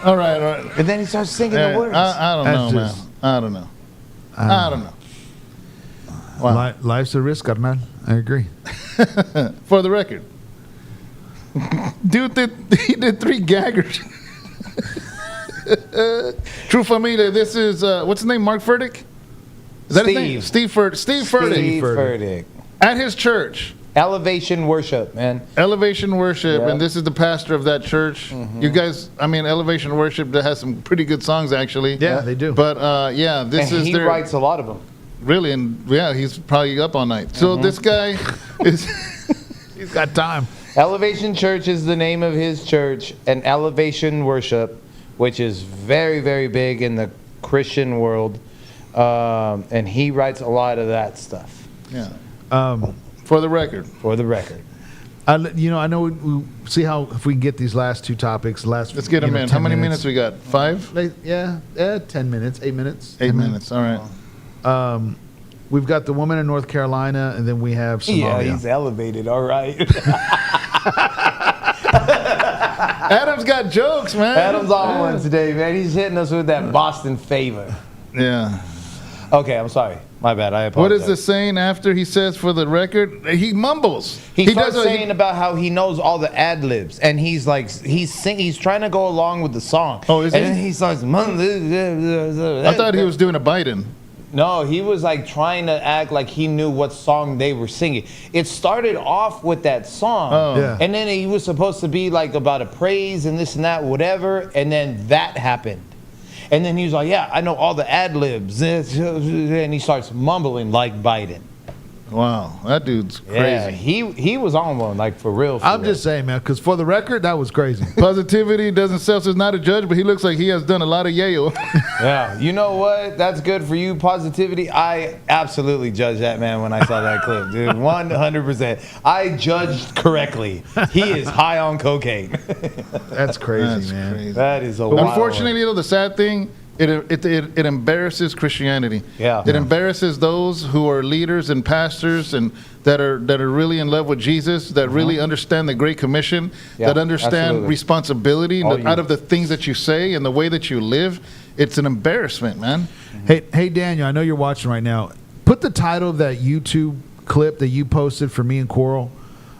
All right, all right.
And then he starts singing
Yeah,
the words.
I don't know,
That's
man. I don't know. I don't know. Wow.
Life's a risk, carnal. I agree.
For the record, dude, he did 3 gaggers. True Familia. This is what's his name? Mark Furtick. Is that his name? Steve Furtick. Steve
Furtick.
At his church.
Elevation Worship, man.
Elevation Worship,
Yeah.
and this is the pastor of that church. You guys, I mean, Elevation Worship that has some pretty good songs, actually.
Yeah, they do.
But yeah, this
And
is
he
their
writes a lot of them.
really, and yeah, he's probably up all night. So this guy is
He's got time.
Elevation Church is the name of his church, and Elevation Worship, which is very, very big in the Christian world. And he writes a lot of that stuff.
yeah.
Um,
For the record,
For the record.
I know we see how if we can get these last 2 topics.
let's get them in.
10
How many minutes we got? 5?
Like, 10 minutes, 8 minutes.
8 minutes. All right.
We've got the woman in North Carolina, and then we have Somalia.
Yeah, he's elevated, all right.
Adam's got jokes, man.
Adam's on one today, man. He's hitting us with that Boston favor.
Yeah.
Okay, I'm sorry. My bad. I apologize.
What is the saying after he says for the record? He mumbles.
He starts
does
saying about how he knows all the ad libs, and he's like, he's trying to go along with the song.
Oh, is
and
he?
then he starts.
I thought he was doing a Biden.
No, he was like trying to act like he knew what song they were singing. It started off with that song,
Oh.
Yeah.
and then he was supposed to be like about a praise and this and that, whatever, and then that happened. And then he was like, yeah, I know all the ad libs. And he starts mumbling like Biden.
Wow, that dude's
Yeah,
crazy.
he was on one, like for real.
I'm just saying, man, because for the record, that was crazy.
Positivity doesn't sell, so he's not a judge, but he looks like he has done a lot of yayo.
Yeah, you know what? That's good for you, positivity. I absolutely judged that man when I saw that clip, dude. 100%. I judged correctly. He is high on cocaine.
That's crazy,
That's
man.
crazy.
That is a wild
Unfortunately, though, the sad thing, it embarrasses Christianity.
Yeah.
It embarrasses those who are leaders and pastors and that are really in love with Jesus, that really understand the Great Commission,
Yeah,
that understand
absolutely.
responsibility
All you.
out of the things that you say and the way that you live. It's an embarrassment, man.
Hey, Daniel, I know you're watching right now. Put the title of that YouTube clip that you posted for me and Coral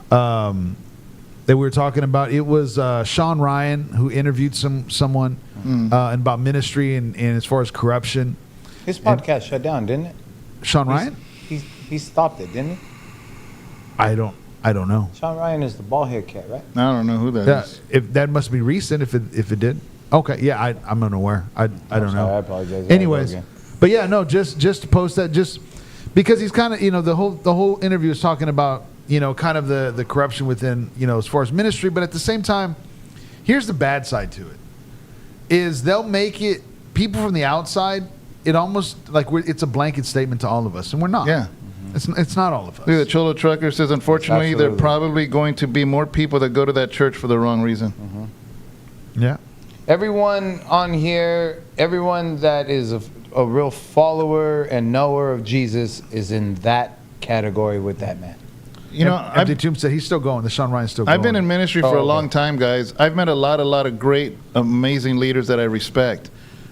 that we were talking about. It was Sean Ryan who interviewed someone and about ministry and as far as corruption.
His podcast shut down, didn't it?
Sean Ryan?
He stopped it, didn't he?
I don't know.
Sean Ryan is the bald head cat, right?
I don't know who that
Yeah,
is.
if that must be recent. If it did. Okay, yeah, I'm unaware. I don't know.
Sorry, I apologize.
Anyways, but yeah, no, just to post that, just because he's kind of, the whole interview is talking about, kind of the corruption within, as far as ministry, but at the same time, here's the bad side to it, is they'll make it, people from the outside, it almost like it's a blanket statement to all of us, and we're not.
Yeah.
It's not all of us.
Look, the Cholo Trucker says, unfortunately, there are
Absolutely.
probably going to be more people that go to that church for the wrong reason.
Yeah.
Everyone on here, everyone that is a real follower and knower of Jesus is in that category with that man.
You know,
Empty Tomb said he's still going. The Sean Ryan's still going.
I've been in ministry for
Oh,
a long time, guys. I've met a lot of great, amazing leaders that I respect.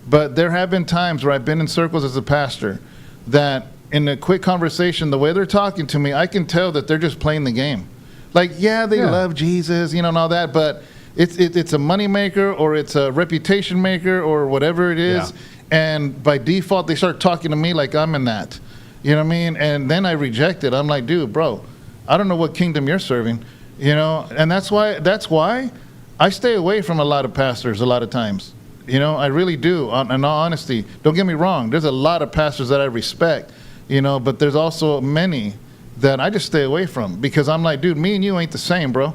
But there have been times where I've been in circles as a pastor that in a quick conversation, the way they're talking to me, I can tell that they're just playing the game. Like, yeah, they love Jesus, and all that, but it's a money maker or it's a reputation maker or whatever it is.
Yeah.
And by default, they start talking to me like I'm in that. You know what I mean? And then I reject it. I'm like, dude, bro, I don't know what kingdom you're serving, and that's why I stay away from a lot of pastors a lot of times. I really do, in all honesty. Don't get me wrong. There's a lot of pastors that I respect, but there's also many that I just stay away from because I'm like, dude, me and you ain't the same, bro.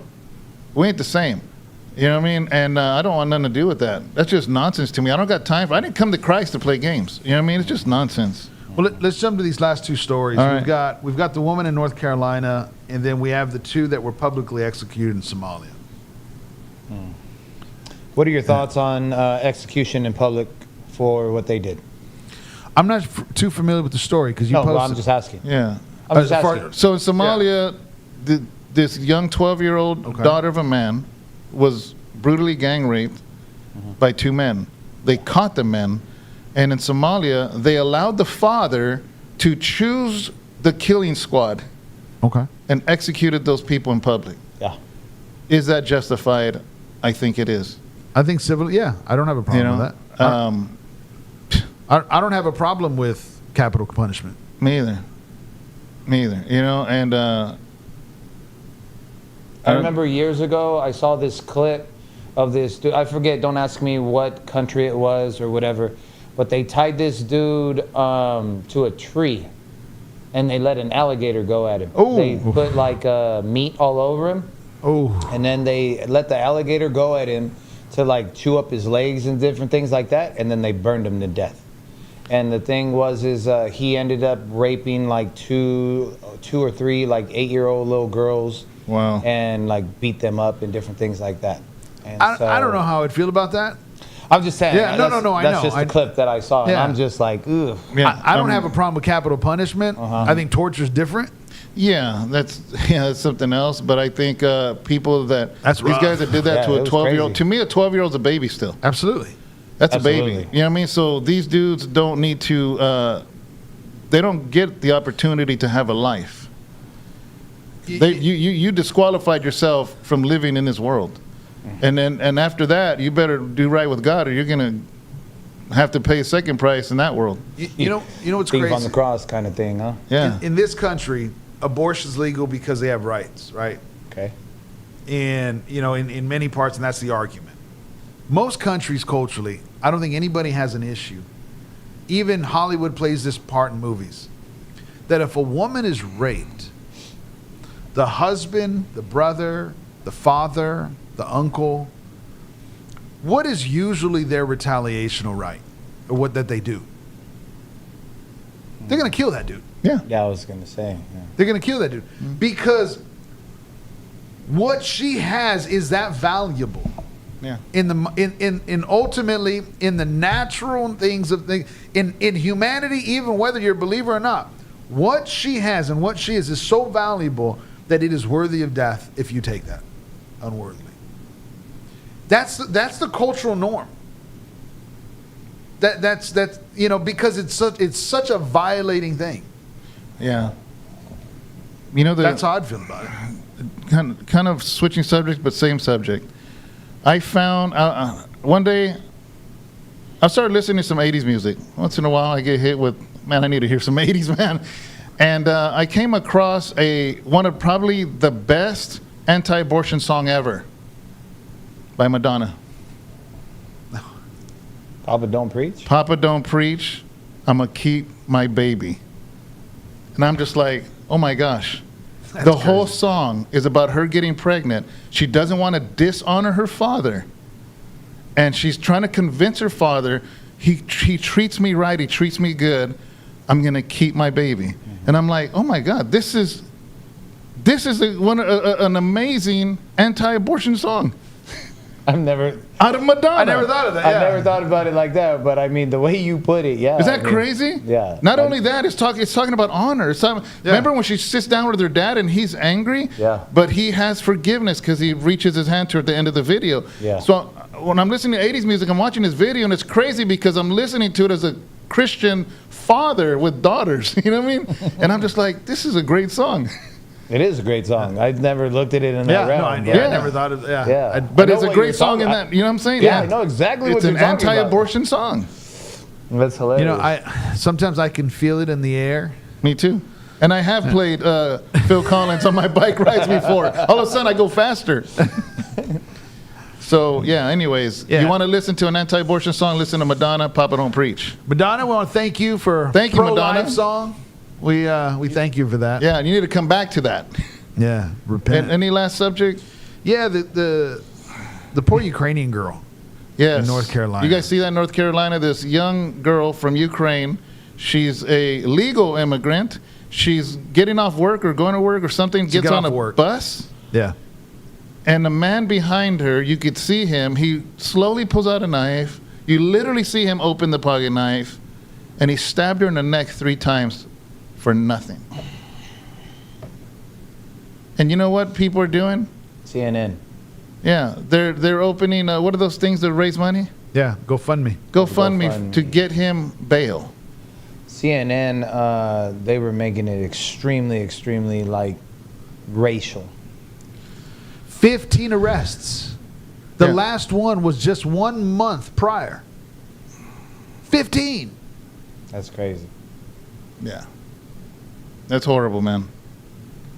We ain't the same. You know what I mean? And I don't want nothing to do with that. That's just nonsense to me. I don't got time for I didn't come to Christ to play games. You know what I mean? It's just nonsense.
Well, let's jump to these last two stories.
All
We've
right.
got the woman in North Carolina, and then we have the two that were publicly executed in Somalia.
What are your thoughts on execution in public for what they did?
I'm not too familiar with the story because you
No,
posted.
well, I'm just asking.
Yeah.
I'm just
as far-
asking.
So in Somalia, this young 12-year-old
Okay.
daughter of a man was brutally gang raped by two men. They caught the men, and in Somalia, they allowed the father to choose the killing squad
Okay.
and executed those people in public.
Yeah.
Is that justified? I think it is.
I think civil. Yeah, I don't have a problem
You know,
with that. I don't have a problem with capital punishment.
Me either. Me either. You know, and
I remember years ago, I saw this clip of this dude. I forget, don't ask me what country it was or whatever, but they tied this dude to a tree and they let an alligator go at him.
Oh.
They put like meat all over him,
Oh,
and then they let the alligator go at him to like chew up his legs and different things like that, and then they burned him to death. And the thing was, he ended up raping like two or three like 8-year-old little girls.
Wow.
And like beat them up and different things like that. And
I don't know how I'd feel about that.
I'm just saying.
Yeah, no, I
That's
know.
just the clip that I saw, and
Yeah.
I'm just like, ugh.
yeah,
I don't have a problem with capital punishment.
Uh-huh.
I think torture is different.
Yeah, that's something else. But I think people
That's
these
rough.
guys that did that
Yeah,
to
it
a
was
12-year-old.
crazy.
To me, a 12-year-old's a baby still.
Absolutely.
That's
Absolutely.
a baby. You know what I mean? So these dudes don't need to. They don't get the opportunity to have a life. You disqualified yourself from living in this world, and after that, you better do right with God, or you're gonna have to pay a second price in that world.
You know what's
Thief
crazy?
on the cross kind of thing, huh?
Yeah.
In this country, abortion's legal because they have rights, right?
Okay.
And in many parts, and that's the argument. Most countries culturally, I don't think anybody has an issue. Even Hollywood plays this part in movies. That if a woman is raped, the husband, the brother, the father, the uncle, what is usually their retaliational right? Or what that they do? They're going to kill that dude.
Yeah.
Yeah, I was gonna say. Yeah.
They're going to kill that dude. Because what she has is that valuable.
Yeah.
In ultimately in the natural things of things in humanity, even whether you're a believer or not, what she has and what she is so valuable that it is worthy of death if you take that unworthily. That's the cultural norm. That's because it's such a violating thing.
Yeah. You know,
That's how I'd feel about it.
kind of switching subjects, but same subject. I found one day I started listening to some 80s music. Once in a while I get hit with, man, I need to hear some 80s, man. And I came across one of probably the best anti-abortion song ever by Madonna.
Papa don't preach.
Papa Don't Preach, I'm going to keep my baby. And I'm just like, oh my gosh. The whole song is about her getting pregnant. She doesn't want to dishonor her father. And she's trying to convince her father, he treats me right, he treats me good, I'm going to keep my baby. And I'm like, oh my God, this is an amazing anti-abortion song.
I've never
Out of Madonna.
I never thought of that.
I've
yeah.
never thought about it like that, but I mean the way you put it, yeah.
Is that
I mean,
crazy?
Yeah.
Not only that, it's talking about honor.
Yeah.
Remember when she sits down with her dad and he's angry?
Yeah.
But he has forgiveness because he reaches his hand to her at the end of the video.
Yeah.
So when I'm listening to 80s music, I'm watching this video and it's crazy because I'm listening to it as a Christian father with daughters. You know what I mean? And I'm just like, this is a great song.
It is a great song. I've never looked at it in that
Yeah,
realm.
I
but-
never thought of that.
Yeah.
But
I know
it's a
what
great
you're
song in
talking-
that. You know what I'm saying?
Yeah, I know exactly what
it's
you're
an
talking about.
anti-abortion song.
That's hilarious.
I sometimes I can feel it in the air.
Me too. And I have played Phil Collins on my bike rides before. All of a sudden, I go faster. So, yeah, anyways,
Yeah.
you want to listen to an anti-abortion song, listen to Madonna, Papa Don't Preach.
Madonna, we want to thank you for
Thank you,
pro-life
Madonna.
song. We thank you for that.
Yeah, and you need to come back to that.
Yeah, repent.
And any last subject?
Yeah, the poor Ukrainian girl.
Yes.
In North Carolina.
You guys see that in North Carolina? This young girl from Ukraine, She's a legal immigrant. She's getting off work or going to work or something, gets
get
on
off
a
work.
bus.
Yeah.
And the man behind her, you could see him. He slowly pulls out a knife. You literally see him open the pocket knife. And he stabbed her in the neck 3 times for nothing. And you know what people are doing?
CNN.
Yeah, they're opening, what are those things that raise money?
Yeah. GoFundMe.
GoFundMe to get him bail.
CNN, they were making it extremely like racial.
15 arrests. The
Yeah.
last one was just 1 month prior. 15.
That's crazy.
Yeah. That's horrible, man.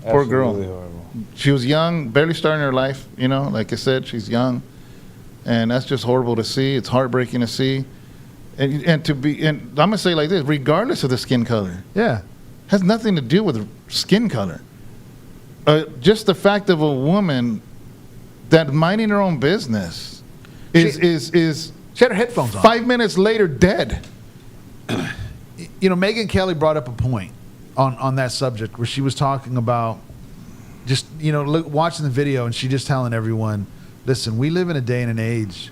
Poor girl.
Absolutely horrible.
She was young, barely starting her life, you know, like I said, she's young. And that's just horrible to see. It's heartbreaking to see. And I'm going to say it like this, regardless of the skin color,
Yeah.
has nothing to do with skin color. Just the fact of a woman that minding her own business is
She had her headphones on.
5 minutes later dead.
You know, Megyn Kelly brought up a point on that subject where she was talking about just, you know, watching the video, and she just telling everyone, listen, we live in a day and an age,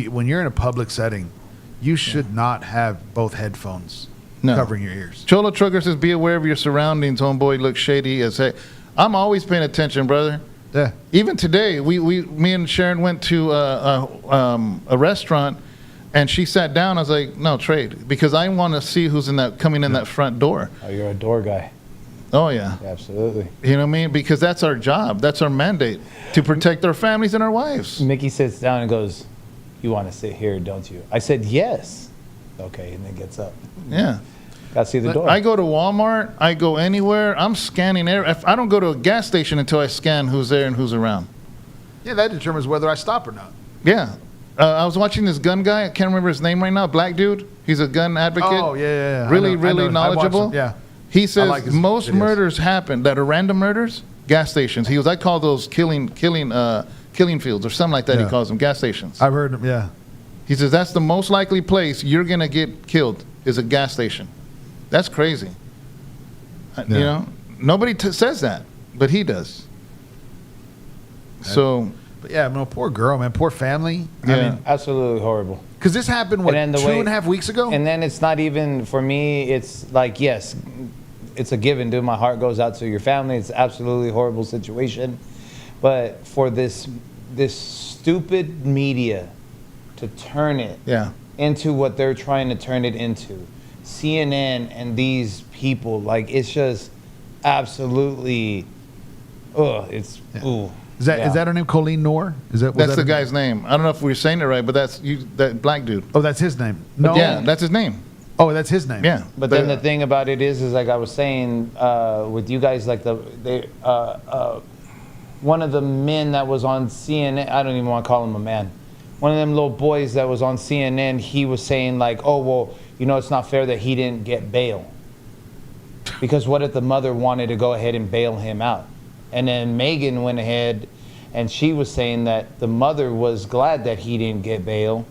when you're in a public setting, you should not have both headphones covering your ears.
Cholo Trucker says, be aware of your surroundings. Homeboy looks shady as heck. I'm always paying attention, brother.
Yeah.
Even today, me and Sharon went to a restaurant, and she sat down. I was like, no, trade, because I want to see who's coming in that front door.
Oh, you're a door guy.
Oh, yeah.
Absolutely.
You know what I mean? Because that's our job. That's our mandate, to protect our families and our wives.
Mickey sits down and goes, you want to sit here, don't you? I said, yes. Okay, and then gets up.
Yeah.
Got to see the door.
I go to Walmart. I go anywhere. I'm scanning. I don't go to a gas station until I scan who's there and who's around.
Yeah, that determines whether I stop or not.
Yeah. I was watching this gun guy. I can't remember his name right now. Black dude. He's a gun advocate.
Oh, yeah.
Really,
I
really
know. I watched
knowledgeable.
him, yeah.
He says
like his
most
videos.
murders happen that are random murders, gas stations. He goes, I call those killing fields or something like that.
Yeah.
He calls them gas stations.
I've heard him, yeah.
He says that's the most likely place you're going to get killed is a gas station. That's crazy. You know, nobody says that, but he does. So,
But yeah, no, poor girl, man. Poor family.
Yeah.
I mean,
Absolutely horrible.
because this happened, what,
And then the
2.5 weeks ago?
And then it's not even, for me, it's like, yes, it's a given, dude. My heart goes out to your family. It's absolutely horrible situation. But for this stupid media to turn it
yeah.
into what they're trying to turn it into, CNN and these people, like, it's just absolutely, it's, ooh.
Is that her name, Colleen Noor?
That's the guy's name. I don't know if we're saying it right, but that black dude.
Oh, that's his name. No.
Yeah, that's his name.
Oh, that's his name.
Yeah.
But then the thing about it is like I was saying with you guys, like one of the men that was on CNN, I don't even want to call him a man. One of them little boys that was on CNN, he was saying like, oh, well, you know, it's not fair that he didn't get bail. Because what if the mother wanted to go ahead and bail him out? And then Megan went ahead and she was saying that the mother was glad that he didn't get bail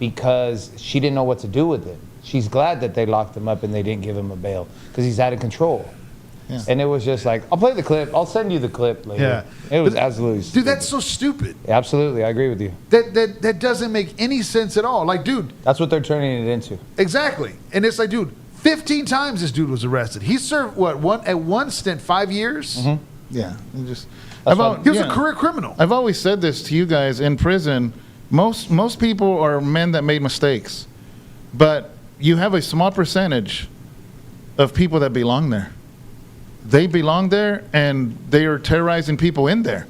because she didn't know what to do with it. She's glad that they locked him up and they didn't give him a bail because he's out of control. Yeah. And it was just like, I'll play the clip. I'll send you the clip later.
Yeah.
It was absolutely stupid.
Dude, that's so stupid.
Absolutely, I agree with you.
That doesn't make any sense at all. Like, dude.
That's what they're turning it into.
Exactly. And it's like, dude, 15 times this dude was arrested. He served, one stint, 5 years?
Mm-hmm.
Yeah. He was
a career criminal.
I've always said this to you guys. In prison, most people are men that made mistakes. But you have a small percentage of people that belong there. They belong there, and they are terrorizing people in there.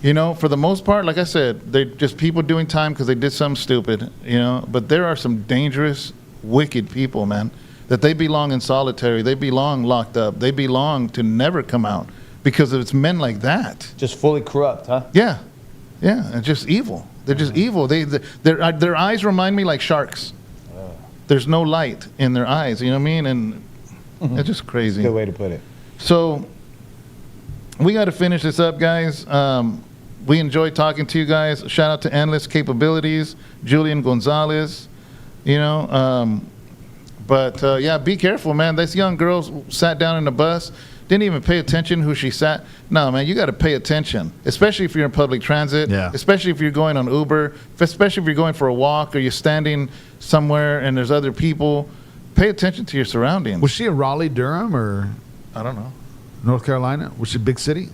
You know, for the most part, like I said, they're just people doing time because they did something stupid, you know. But there are some dangerous, wicked people, man, that they belong in solitary. They belong locked up. They belong to never come out because it's men like that.
Just fully corrupt, huh?
Yeah. Yeah, and just evil. They're just evil. Their eyes remind me like sharks. There's no light in their eyes, you know what I mean? And it's just crazy.
Good way to put it.
So we got to finish this up, guys. We enjoyed talking to you guys. Shout out to Endless Capabilities, Julian Gonzalez, you know, But yeah, be careful, man. This young girl sat down in the bus, didn't even pay attention who she sat. No, man, you got to pay attention, especially if you're in public transit, especially if you're going on Uber, especially if you're going for a walk or you're standing somewhere and there's other people. Pay attention to your surroundings.
Was she in Raleigh, Durham, or
I don't know.
North Carolina? Was she a big city?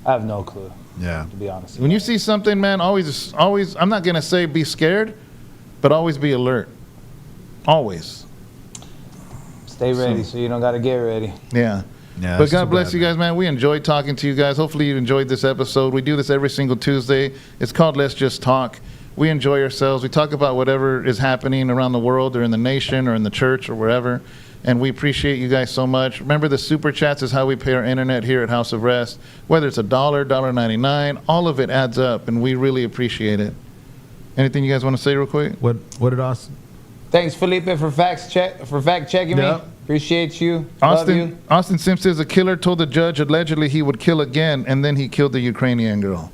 I have no clue.
Yeah.
To be honest.
When you see something, man, always, I'm not going to say be scared, but always be alert. Always.
Stay ready so you don't got to get ready.
Yeah.
Yeah,
but God bless you guys, man. We enjoyed talking to you guys. Hopefully you enjoyed this episode. We do this every single Tuesday. It's called Let's Just Talk. We enjoy ourselves. We talk about whatever is happening around the world or in the nation or in the church or wherever. And we appreciate you guys so much. Remember, the super chats is how we pay our internet here at House of Rest. Whether it's $1, $1.99, all of it adds up, and we really appreciate it. Anything you guys want to say real quick?
What did Austin?
Thanks, Felipe, for fact checking me. Appreciate you. Love you.
Austin Sims says a killer told the judge allegedly he would kill again, and then he killed the Ukrainian girl.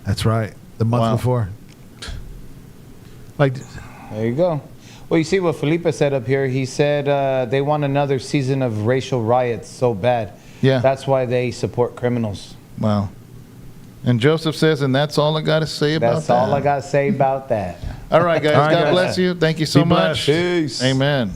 That's right. The month before. Like,
there you go. Well, you see what Felipe said up here. He said they want another season of racial riots so bad.
Yeah.
That's why they support criminals.
Wow. And Joseph says, and that's all I got to say about that.
That's all I got to say about that.
All right, guys. God bless you. Thank you so much.
Peace.
Amen.